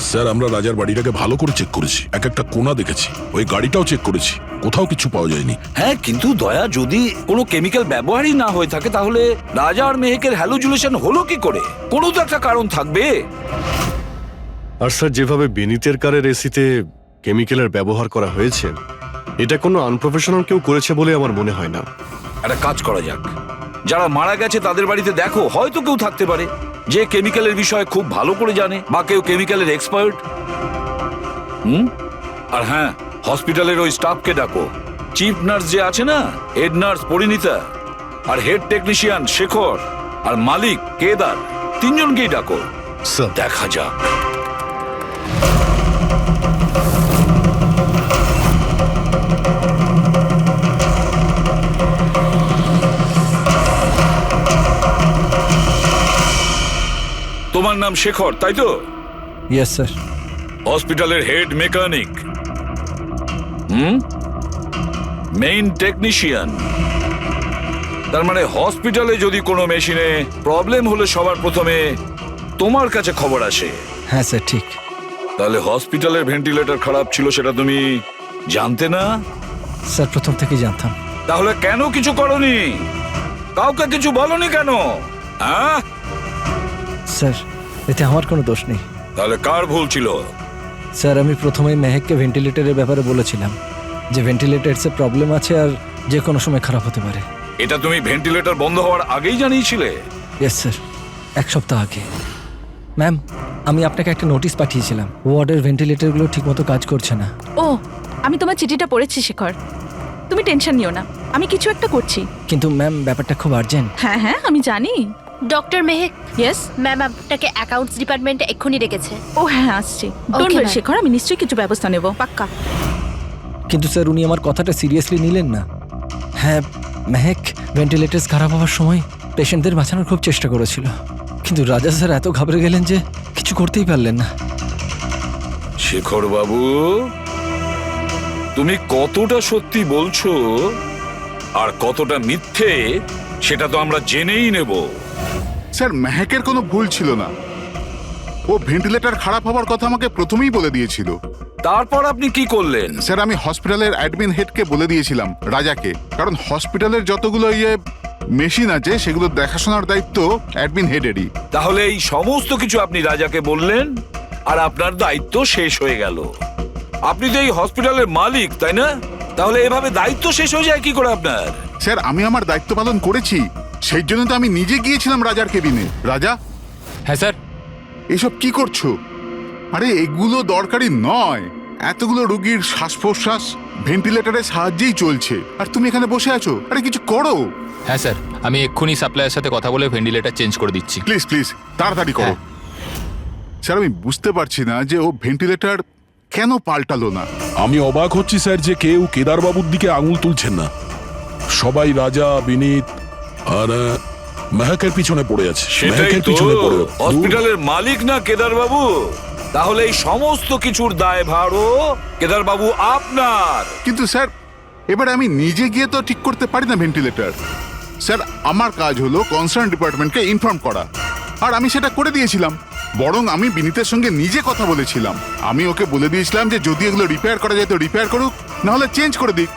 স্যার, আমরা রাজার বাড়িটাকে ভালো করে চেক করেছি, এক একটা কোণা দেখেছি, ওই গাড়িটাও চেক করেছি, কোথাও কিছু পাওয়া যায়নি। হ্যাঁ, কিন্তু দয়া, যদি কোনো কেমিক্যাল ব্যবহারই না হয়ে থাকে তাহলে রাজা আর মেহেকের হ্যালোজুলেশন হলো কি করে? কোনো তো একটা কারণ থাকবে। আর স্যার, যেভাবে বেনিতের কারের এসিতে কেমিক্যালের ব্যবহার করা হয়েছে, এটা কোনো আনপ্রফেশনাল কেউ করেছে বলে আমার মনে হয় না। একটা কাজ করা যাক, যারা মারা গেছে তাদের বাড়িতে দেখো, হয়তো কেউ থাকতে পারে যে কেমিক্যালের বিষয়ে খুব ভালো করে জানে, বা কেউ কেমিক্যালের এক্সপার্ট। আর হ্যাঁ, হসপিটালের ওই স্টাফকে ডাকো। চিফ নার্স যে আছে না, হেড নার্স পরিণীতা, আর হেড টেকনিশিয়ান শেখর, আর মালিক কেদার, তিনজনকেই ডাকো। দেখা যাক। তোমার নাম শেখর, তাই তো? Yes sir. হসপিটালের হেড মেকানিক, মেইন টেকনিশিয়ান। তার মানে হসপিটালে যদি কোনো মেশিনে প্রবলেম হলে সবার প্রথমে তোমার কাছে খবর আসে। হ্যাঁ স্যার, ঠিক। তাহলে হসপিটালের ভেন্টিলেটর খারাপ ছিল সেটা তুমি জানতে না? স্যার, প্রথম থেকেই জানতাম। তাহলে কেন কিছু করনি? কাউকে কিছু বলনি কেন? হ্যাঁ স্যার, এতে আমার কোনো দোষ নেই। তাহলে কার ভুল ছিল? স্যার, আমি প্রথমেই মেহেককে ভেন্টিলেটরের ব্যাপারে বলেছিলাম যে ভেন্টিলেটরসে প্রবলেম আছে আর যে কোনো সময় খারাপ হতে পারে। এটা তুমি ভেন্টিলেটর বন্ধ হওয়ার আগেই জানিয়েছিলে? ইয়েস স্যার, 1 সপ্তাহ আগে। ম্যাম, আমি আপনাকে একটা নোটিশ পাঠিয়েছিলাম, ওয়ার্ডের ভেন্টিলেটরগুলো ঠিকমতো কাজ করছে না। ও, আমি তোমার চিঠিটা পড়েছি শেখর, তুমি টেনশন নিও না, আমি কিছু একটা করছি। কিন্তু ম্যাম, ব্যাপারটা খুব আর্জেন্ট। হ্যাঁ হ্যাঁ, আমি জানি। ডক্টর মেহেক। ইয়েস ম্যাম, আপনাকে অ্যাকাউন্টস ডিপার্টমেন্টে এক্ষুনি ডেকেছে। ও হ্যাঁ, আসছি। Don't Okay, worry ma'am. Shekhar, আমি নিশ্চয়ই কিছু ব্যবস্থা নেব, পাক্কা। কিন্তু স্যার, উনি আমার কথাটা সিরিয়াসলি নিলেন না। হ্যাঁ, মেহেক ভেন্টিলেটরস খারাপ হওয়ার সময় পেশেন্টদের বাঁচানোর খুব চেষ্টা করেছিল, কিন্তু রাজা স্যার এত ঘাবড়ে গেলেন যে কিছু করতেই পারলেন না। শেখর বাবু, তুমি কতটা সত্যি বলছো আর কতটা মিথ্যে সেটা তো আমরা জেনেই নেব। স্যার, মেহেকের কোনো ভুল ছিল না, ও ভেন্টিলেটর খারাপ হওয়ার কথা আমাকে প্রথমেই বলে দিয়েছিল। তারপর আপনি কি করলেন? স্যার, আমি হসপিটালের অ্যাডমিন হেডকে বলে দিয়েছিলাম, রাজাকে, কারণ হসপিটালের যতগুলো মেশিন আছে সেগুলো দেখাশোনার দায়িত্ব অ্যাডমিন হেডেরই। তাহলে এই সমস্ত কিছু আপনি রাজাকে বললেন আর আপনার দায়িত্ব শেষ হয়ে গেল। আপনি তো এই হসপিটালের মালিক, তাই না? তাহলে এভাবে দায়িত্ব শেষ হয়ে যায় কি করে আপনার? স্যার, আমি আমার দায়িত্ব পালন করেছি, সেই জন্য তো আমি নিজে গিয়েছিলাম রাজার কেবিনে। রাজা। হ্যাঁ স্যার। এসব কি করছো? আরে এগুলো দরকারি নয়, এতগুলো রোগীর শ্বাস প্রশ্বাস ভেন্টিলেটরের সাহায্যেই চলছে, আর তুমি এখানে বসে আছো। আরে কিছু করো। হ্যাঁ স্যার, আমি এক্ষুনি সাপ্লাইয়ের সাথে কথা বলে ভেন্টিলেটর চেঞ্জ করে দিচ্ছি। প্লিজ প্লিজ তাড়াতাড়ি করো। স্যার, আমি বুঝতে পারছি না যে ও ভেন্টিলেটর কেন পাল্টালো না। আমি অবাক হচ্ছি স্যার যে কেউ কেদারবাবুর দিকে আঙুল তুলছেন না। সবাই রাজা, বিনীত আর মেহেকের পিছনে পড়ে আছে। সেটাই মেহেকের তো, পিছনে পড়ে। হসপিটালের মালিক না কেদার বাবু? তাহলে এই সমস্ত কিছুর দায়ভারও কেদারবাবু আপনার। কিন্তু স্যার এবার আমি নিজে গিয়ে তো ঠিক করতে পারি না ভেন্টিলেটর। স্যার আমার কাজ হলো কনসার্ন ডিপার্টমেন্টকে ইনফর্ম করা, আর আমি সেটা করে দিয়েছিলাম। বরং আমি বিনীতের সঙ্গে নিজে কথা বলেছিলাম। আমি ওকে বলে দিয়েছিলাম যে যদি এগুলো রিপেয়ার করা যায় তো রিপেয়ার করুক, নাহলে চেঞ্জ করে দিক।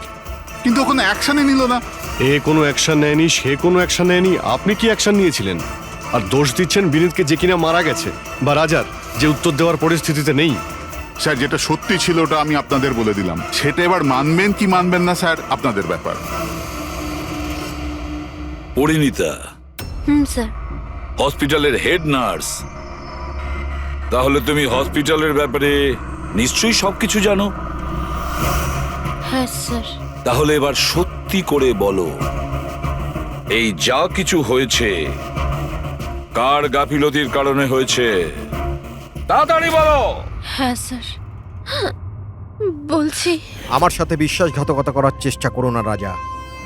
কিন্তু ও কোনো অ্যাকশনই নিল না। এ কোনো অ্যাকশন নেয়নি, সে কোনো অ্যাকশন নেয়নি, আপনি কি অ্যাকশন নিয়েছিলেন? আর দোষ দিচ্ছেন বিনীতকে, যে কিনা মারা গেছে, বা রাজার, যে উত্তর দেওয়ার পরিস্থিতিতে নেই। স্যার যেটা সত্যি ছিল ওটা আমি আপনাদের বলে দিলাম, সেটা এবার মানবেন কি মানবেন না স্যার আপনাদের ব্যাপার। পরিণীতা স্যার। হসপিটালের হেড নার্স, তাহলে তুমি হসপিটালের ব্যাপারে নিশ্চয়ই সবকিছু জানো। হ্যাঁ স্যার। তাহলে এবার সত্যি করে বলো, এই যা কিছু হয়েছে কার গাফিলতির কারণে হয়েছে? তাড়াতাড়ি বলো। হ্যাঁ স্যার, বলছি। আমার সাথে বিশ্বাসঘাতকতা করার চেষ্টা করো না রাজা।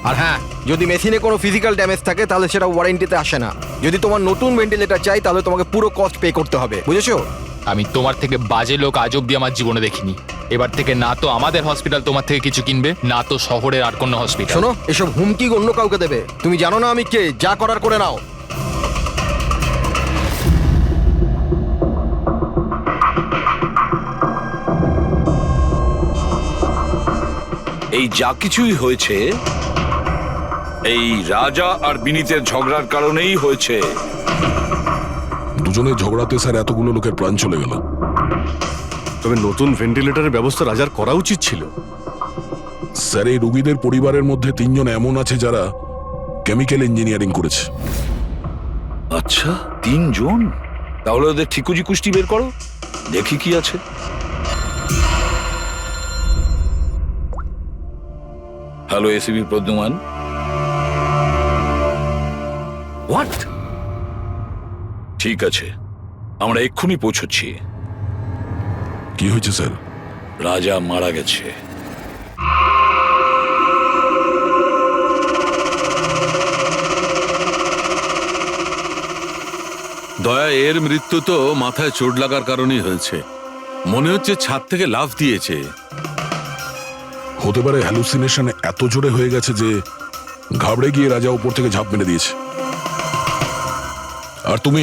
আর হ্যাঁ, যদি মেশিনে কোনো ফিজিক্যাল ড্যামেজ থাকে তাহলে সেটা ওয়ারেন্টিতে আসে না। যদি তোমার নতুন ভেন্টিলেটর চাই তাহলে তোমাকে পুরো কস্ট পে করতে হবে, বুঝেছো? আমি তোমার থেকে বাজে লোক আজ অব্দি আমার জীবনে দেখিনি। এবার থেকে না তো আমাদের হসপিটাল তোমার থেকে কিছু কিনবে, না তো শহরের আর কোনো হসপিটাল। শোনো, এসব হুমকি অন্য কাউকে দেবে। তুমি জানো না আমি কে, যা করার করে নাও। এই যা কিছুই হয়েছে এই রাজা আর বিনীতের ঝগড়ার কারণেই হয়েছে। দুজনের ঝগড়াতে স্যার এতগুলো লোকের প্রাণ চলে গেল। তবে নতুন ভেন্টিলেটরের ব্যবস্থা রাজার করা উচিত ছিল। স্যার এই রোগীদের পরিবারের মধ্যে 3 জন এমন আছে যারা কেমিক্যাল ইঞ্জিনিয়ারিং করেছে। আচ্ছা, 3 জন? তাহলে ওদের ঠিকুজি কুষ্টি বের করো, দেখি কি আছে। Hello ACB Pradyuman. হোয়াট? ঠিক আছে, আমরা এক্ষুনি পৌঁছচ্ছি। কি হয়েছে স্যার? রাজা মারা গেছে। দয়া, এর মৃত্যু তো মাথায় চোট লাগার কারণেই হয়েছে। মনে হচ্ছে ছাদ থেকে লাফ দিয়েছে। হতে পারে হ্যালুসিনেশন এত জোরে হয়ে গেছে যে ঘাবড়ে গিয়ে রাজা উপর থেকে ঝাঁপ মেরে দিয়েছে। আর তুমি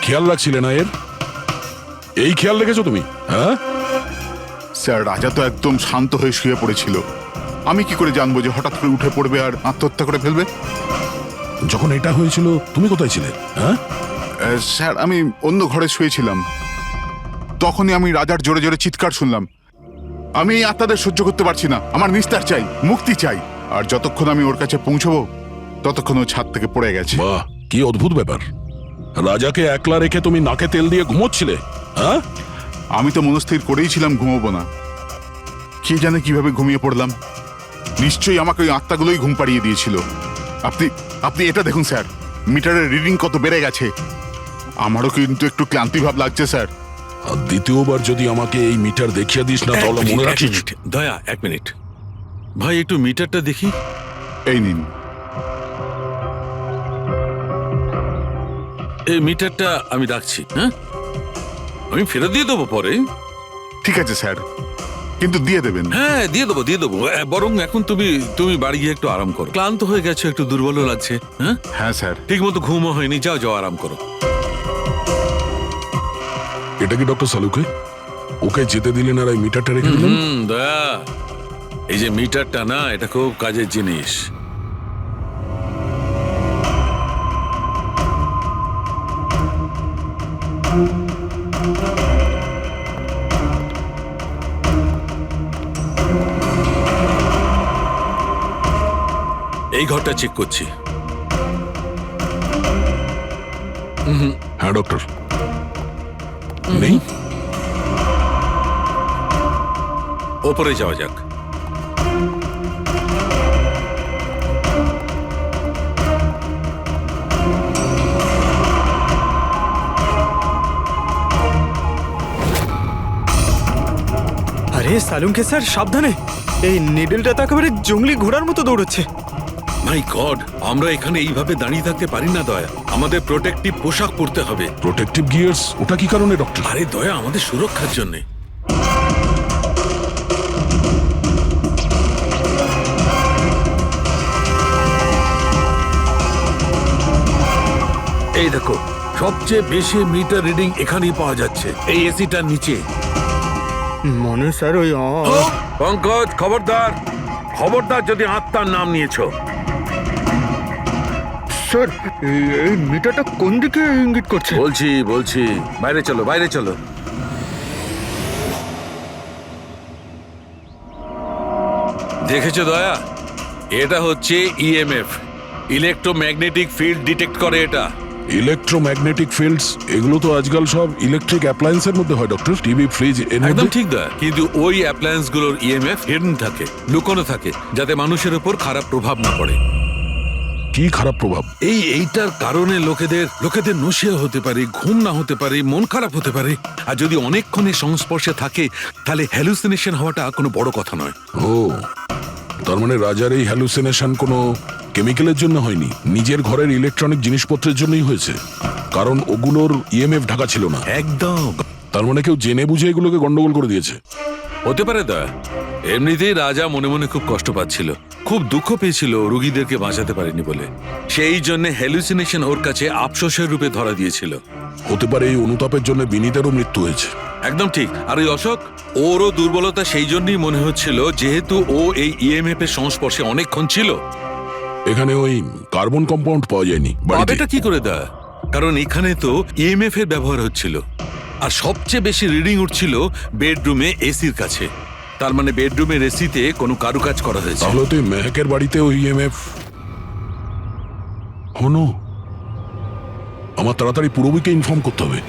খেয়াল রাখছিলে না এর? এই খেয়াল রেখেছো তুমি? হ্যাঁ স্যার রাজা তো একদম শান্ত হয়ে শুয়ে পড়েছিল। আমি কি করে জানবো যে হঠাৎ করে উঠে পড়বে আর আত্মহত্যা করে ফেলবে? যখন এটা হয়েছিল তুমি কোথায় ছিলে? হ্যাঁ স্যার আমি অন্য ঘরে শুয়েছিলাম। তখনই আমি রাজার জোরে জোরে চিৎকার শুনলাম। আমি এই আত্মাদের সহ্য করতে পারছি না, আমার নিস্তার চাই, মুক্তি চাই। আর যতক্ষণ আমি ওর কাছে পৌঁছবো ততক্ষণ ও ছাদ থেকে পড়ে গেছে। বাহ, কি অদ্ভুত ব্যাপার। রাজাকে একলা রেখে তুমি নাকে তেল দিয়ে ঘুমোচ্ছিলে? হ্যাঁ, আমি তো মনস্থির করেই ছিলাম ঘুমোবো না। কি জানে কিভাবে ঘুমিয়ে পড়লাম। নিশ্চয়ই আমাকে ওই আত্মাগুলোই ঘুম পাড়িয়ে দিয়েছিল। আপনি এটা দেখুন স্যার, মিটারের রিডিং কত বেড়ে গেছে। আমারও কিন্তু একটু ক্লান্তি ভাব লাগছে স্যার। আর দ্বিতীয়বার যদি আমাকে এই মিটার দেখিয়ে দিস না তাহলে মনে রাখিস। দয়া, 1 মিনিট ভাই, একটু মিটারটা দেখি। এই নিন। এই মিটারটা আমি রাখছি। হ্যাঁ, আমি ফেরত দিয়ে দেবো পরে। ঠিক আছে স্যার, কিন্তু দিয়ে দেবেন। হ্যাঁ, দিয়ে দেবো। বরং এখন তুমি বাড়ি গিয়ে একটু আরাম করো। ক্লান্ত হয়ে গেছে, একটু দুর্বলও লাগছে। হ্যাঁ হ্যাঁ স্যার। ঠিক মতো ঘুমও হয়নি। যাও আরাম করো। এটা কি ডক্টর সালুকে? ওকে যেতে দিলেন আর এই মিটারটা রেখে দিলেন? দয়া, এই যে মিটারটা না, এটা খুব কাজের জিনিস। এই ঘরটা চেক করছি। হ্যাঁ ডক্টর, নেই। ওপরে যাওয়া যাক। আরে সালুঙ্কে স্যার, সাবধানে। এই নিডলটা তো একেবারে জঙ্গলি ঘোড়ার মতো দৌড়চ্ছে। মাই গড, আমরা এখানে এইভাবে দাঁড়িয়ে থাকতে পারি না দয়া। আমাদের প্রোটেক্টিভ পোশাক পরতে হবে। প্রোটেক্টিভ গিয়ার্স ওটা কি কারণে ডক্টর? আরে দয়া, আমাদের সুরক্ষার জন্য। এই দেখো, সবচেয়ে বেশি মিটার রিডিং এখানেই পাওয়া যাচ্ছে, এই এসিটার নিচে। মানে স্যার ওই পঙ্কজ, খবরদার খবরদার যদি আত্মার নাম নিয়েছো। স্যার এই মিটারটা কোন দিকে ইঙ্গিত করছে? বলছি বাইরে চলো, বাইরে চলো। দেখেছো দয়া, এটা হচ্ছে ইএমএফ, ইলেকট্রোম্যাগনেটিক ফিল্ড ডিটেক্ট করে এটা। ইলেকট্রোম্যাগনেটিক ফিল্ডস, এগুলো তো আজকাল সব ইলেকট্রিক অ্যাপ্লায়েন্সের মধ্যে হয় ডক্টর, টিভি, ফ্রিজ এর একদম মধ্যে। ঠিক দয়া, কিন্তু ওই অ্যাপ্লায়েন্স গুলোর ইএমএফ হিডেন থাকে, লুকোনো থাকে, যাতে মানুষের উপর খারাপ প্রভাব না পড়ে। কি খারাপ প্রভাব? এইটার কারণে লোকেদের নশিয়া হতে পারে, ঘুম না হতে পারে, মন খারাপ হতে পারে। আর যদি অনেকক্ষণের সংস্পর্শে থাকে তাহলে হ্যালুসিনেশন হওয়াটা কোনো বড় কথা নয়। ও, তার মানে রাজার এই হ্যালুসিনেশন কোনো কেমিক্যালের জন্য হয়নি, নিজের ঘরের ইলেকট্রনিক জিনিসপত্রের জন্যই হয়েছে, কারণ ওগুলোর ইএমএফ ঢাকা ছিল না। একদম। তার মানে কেউ জেনে বুঝে এগুলোকে গন্ডগোল করে দিয়েছে। হতে পারে দয়া। এমনিতেই রাজা মনে মনে খুব কষ্ট পাচ্ছিল, খুব দুঃখ পেয়েছিল রোগীদেরকে বাঁচাতে পারেনি বলে। সেই জন্য হ্যালুসিনেশন ওর কাছে আফসোসের রূপে ধরা দিয়েছিল। হতে পারে এই অনুতাপের জন্য বিনীতেরও মৃত্যু হয়েছে। একদম ঠিক। আর ওই অশোক, ওরও দুর্বলতা সেই জন্যই মনে হচ্ছিল, যেহেতু ও এই ইএমএফ এর সংস্পর্শে অনেকক্ষণ ছিল। এখানে ওই কার্বন কম্পাউন্ড পাওয়া যায়নি বাড়িতে। এটা কি করে দেয়? কারণ এখানে তো ইএমএফ এর ব্যবহার হচ্ছিল, আর সবচেয়ে বেশি রিডিং উঠছিল বেডরুমে এসির কাছে। তার মানে বেডরুমের এসিতে কোনো কারুকাজ করা হয়েছে। তাহলে তো মেহেকের বাড়িতে ওই ইএমএফ হনো। আমার তাড়াতাড়ি পূরবীকে ইনফর্ম করতে হবে।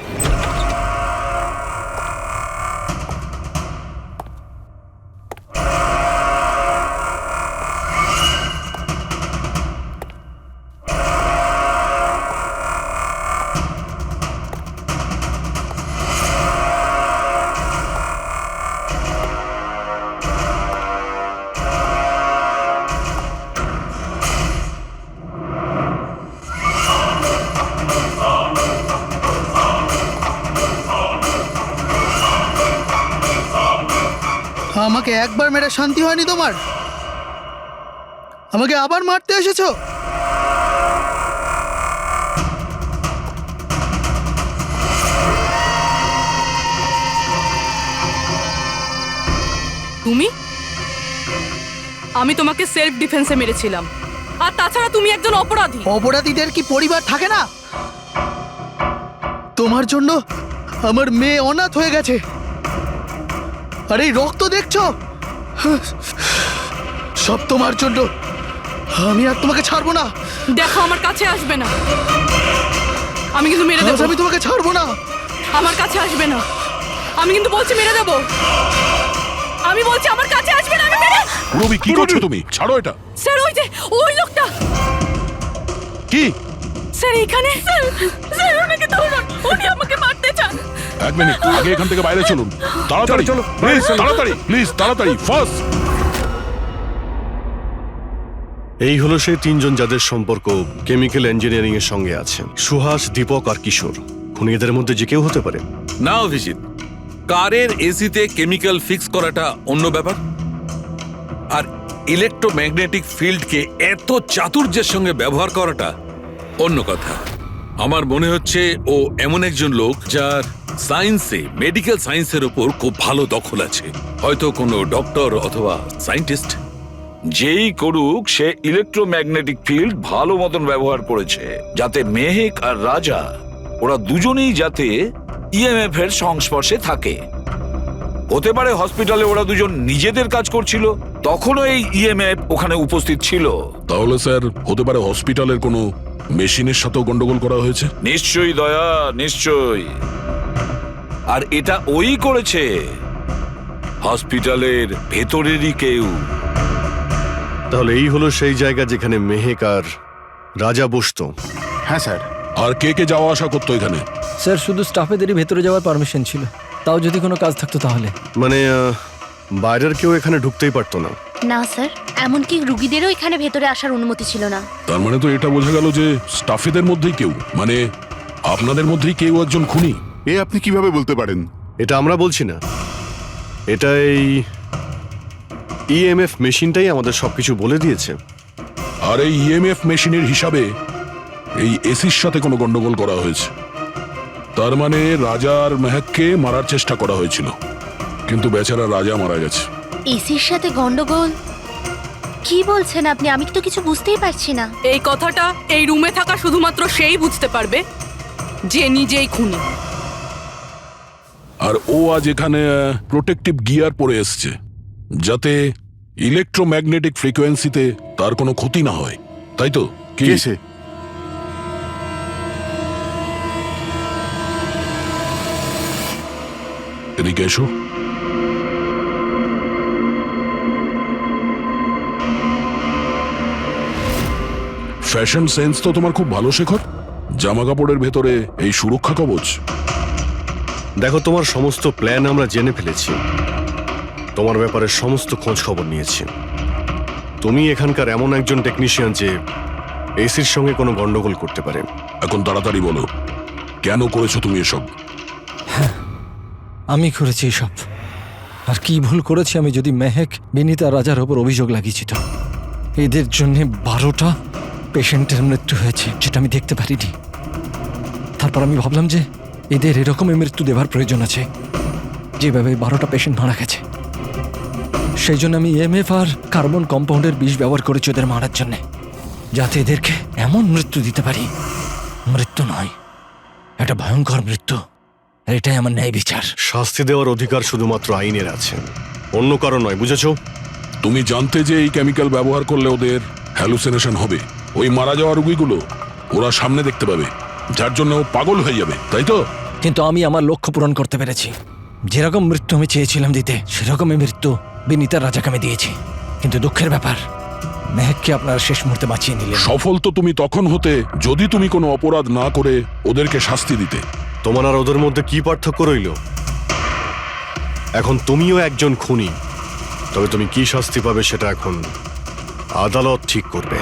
আমাকে একবার মেরে শান্তি হয়নি তোমার? আমাকে আবার মারতে এসেছো? তুমি? আমি তোমাকে সেলফ ডিফেন্সে মেরেছিলাম, আর তাছাড়া তুমি একজন অপরাধী। অপরাধীদের কি পরিবার থাকে না? তোমার জন্য আমার মেয়ে অনাথ হয়ে গেছে, আর এই রক্ত দেখছো, সব তোমার জন্য। আমি আর তোমাকে ছাড়বো না। দেখো, আমার কাছে আসবে না, আমি কিন্তু মেরে দেবো। আমি তোমাকে ছাড়বো না। আমার কাছে আসবে না, আমি কিন্তু বলছি মেরে দেবো। আমি বলছি আমার কাছে আসবে না, আমি মেরে। পূরবী, কি করছো তুমি? ছাড়ো এটা। স্যার, ওই লোকটা। কি? স্যার এখানে। স্যার ওনাকে ধরুন, উনি আমাকে মারতে চান। এক মিনিট, আগে এখান থেকে বাইরে চলুন। তাড়াতাড়ি চলো, প্লিজ তাড়াতাড়ি, প্লিজ তাড়াতাড়ি, ফাস্ট। এই হলো সেই তিনজন যাদের সম্পর্ক কেমিক্যাল ইঞ্জিনিয়ারিং এর সঙ্গে আছে। সুহাস, দীপক আর কিশোর। খুনি এদের মধ্যে যে কেউ হতে পারে। না অভিজিৎ, কারের এসিতে কেমিক্যাল ফিক্স করাটা অন্য ব্যাপার, আর ইলেকট্রোম্যাগনেটিক ফিল্ডকে এত চাতুর্যের সঙ্গে ব্যবহার করাটা অন্য কথা। আমার মনে হচ্ছে ও এমন একজন লোক যার সায়েন্সে, মেডিকেল সায়েন্সের উপর খুব ভালো দখল আছে, হয়তো কোনো ডক্টর অথবা সায়েন্টিস্ট। যেই করুক, সে ইলেকট্রোম্যাগনেটিক ফিল্ড ভালো মতন ব্যবহার করেছে, যাতে মেহেক আর রাজা ওরা দুজনেই যাতে ইএমএফ এর সংস্পর্শে থাকে। হতে পারে হসপিটালে ওরা দুজন নিজেদের কাজ করছিল, তখনও এই ইএমএফ ওখানে উপস্থিত ছিল। তাহলে স্যার হতে পারে হসপিটালের কোনো মেশিনের সাথেও গন্ডগোল করা হয়েছে। নিশ্চয়ই দয়া, নিশ্চয়ই। আর এটা ওই করেছে, হসপিটালের ভেতরেরই কেউ। তাহলে এই হলো সেই জায়গা যেখানে মেহেক আর রাজা বসতো। হ্যাঁ স্যার। আর কে কে যাওয়া আসা করতো এখানে? স্যার শুধু স্টাফেদেরই ভেতরে যাওয়ার পারমিশন ছিল, তাও যদি কোনো কাজ থাকতো তাহলে। মানে বাইরের কেউ এখানে ঢুকতেই পারতো না। না স্যার, এমনকি রুগীদেরও এখানে ভেতরে আসার অনুমতি ছিল না। তার মানে তো এটা বোঝা গেল যে স্টাফেদের মধ্যেই কেউ, মানে আপনাদের মধ্যেই কেউ একজন খুনি। এ আপনি কিভাবে বলতে পারেন? এটা আমরা বলছি না, এটা এই ইএমএফ মেশিনটাই আমাদের সবকিছু বলে দিয়েছে। আর এই ইএমএফ মেশিনের হিসাবে এই এসির সাথে কোনো গন্ডগোল করা হয়েছে। তার মানে রাজা আর মেহেককে মারার চেষ্টা করা হয়েছিল, কিন্তু বেচারা রাজা মারা গেছে। এসির সাথে গন্ডগোল? কি বলছেন আপনি? আমি তো কিছু বুঝতেই পারছি না। এই কথাটা এই রুমে থাকা শুধুমাত্র সেই বুঝতে পারবে যে নিজেই খুনি। আর ও আজ এখানে প্রোটেক্টিভ গিয়ার পরে এসছে, যাতে ইলেকট্রোম্যাগনেটিক ফ্রিকোয়েন্সিতে তার কোনো ক্ষতি না হয়, তাই তো? কি সে? এদিকে এসো। ফ্যাশন সেন্স তো তোমার খুব ভালো, শেখর। জামা কাপড়ের ভেতরে এই সুরক্ষা কবচ। দেখো, তোমার সমস্ত প্ল্যান আমরা জেনে ফেলেছি, তোমার ব্যাপারে সমস্ত খোঁজ খবর নিয়েছি। তুমি এখানকার এমন একজন টেকনিশিয়ান যে এসির সঙ্গে কোনো গন্ডগোল করতে পারে। এখন তাড়াতাড়ি বলো, কেন করেছো তুমি এসব? আমি করেছি এসব। আর কি ভুল করেছি আমি যদি মেহেক, বিনীতা, রাজার ওপর অভিযোগ লাগিয়েছি তো? এদের জন্য 12টা পেশেন্টের মৃত্যু হয়েছে, যেটা আমি দেখতে পারিনি। তারপর আমি ভাবলাম যে এদের এরকমই মৃত্যু দেবার প্রয়োজন আছে, যেভাবে 12টা পেশেন্ট মারা গেছে। সেই জন্য আমি ইএমএফ আর কার্বন কম্পাউন্ডের বিষ ব্যবহার করেছি ওদের মারার জন্যে, যাতে এদেরকে এমন মৃত্যু দিতে পারি, মৃত্যু নয়, এটা ভয়ঙ্কর মৃত্যু। আর এটাই আমার ন্যায় বিচার। শাস্তি দেওয়ার অধিকার শুধুমাত্র আইনের আছে, অন্য কারণ নয়, বুঝেছো? তুমি জানতে যে এই কেমিক্যাল ব্যবহার করলে ওদের হ্যালুসিনেশন হবে, ওই মারা যাওয়া রোগীগুলো ওরা সামনে দেখতে পাবে, যার জন্য ও পাগল হয়ে যাবে, তাই তো? কিন্তু আমি আমার লক্ষ্য পূরণ করতে পেরেছি। যেরকম মৃত্যু আমি চেয়েছিলাম দিতে, সেরকমই মৃত্যু বিনীতা রাজাকে আমি দিয়েছি। কিন্তু দুঃখের ব্যাপার, মেহেককে আপনারা শেষ মুহূর্তে বাঁচিয়ে নিলেন। সফল তো তুমি তখন হতে যদি তুমি কোনো অপরাধ না করে ওদেরকে শাস্তি দিতে। তোমার আর ওদের মধ্যে কি পার্থক্য রইল? এখন তুমিও একজন খুনি, তবে তুমি কি শাস্তি পাবে সেটা এখন আদালত ঠিক করবে।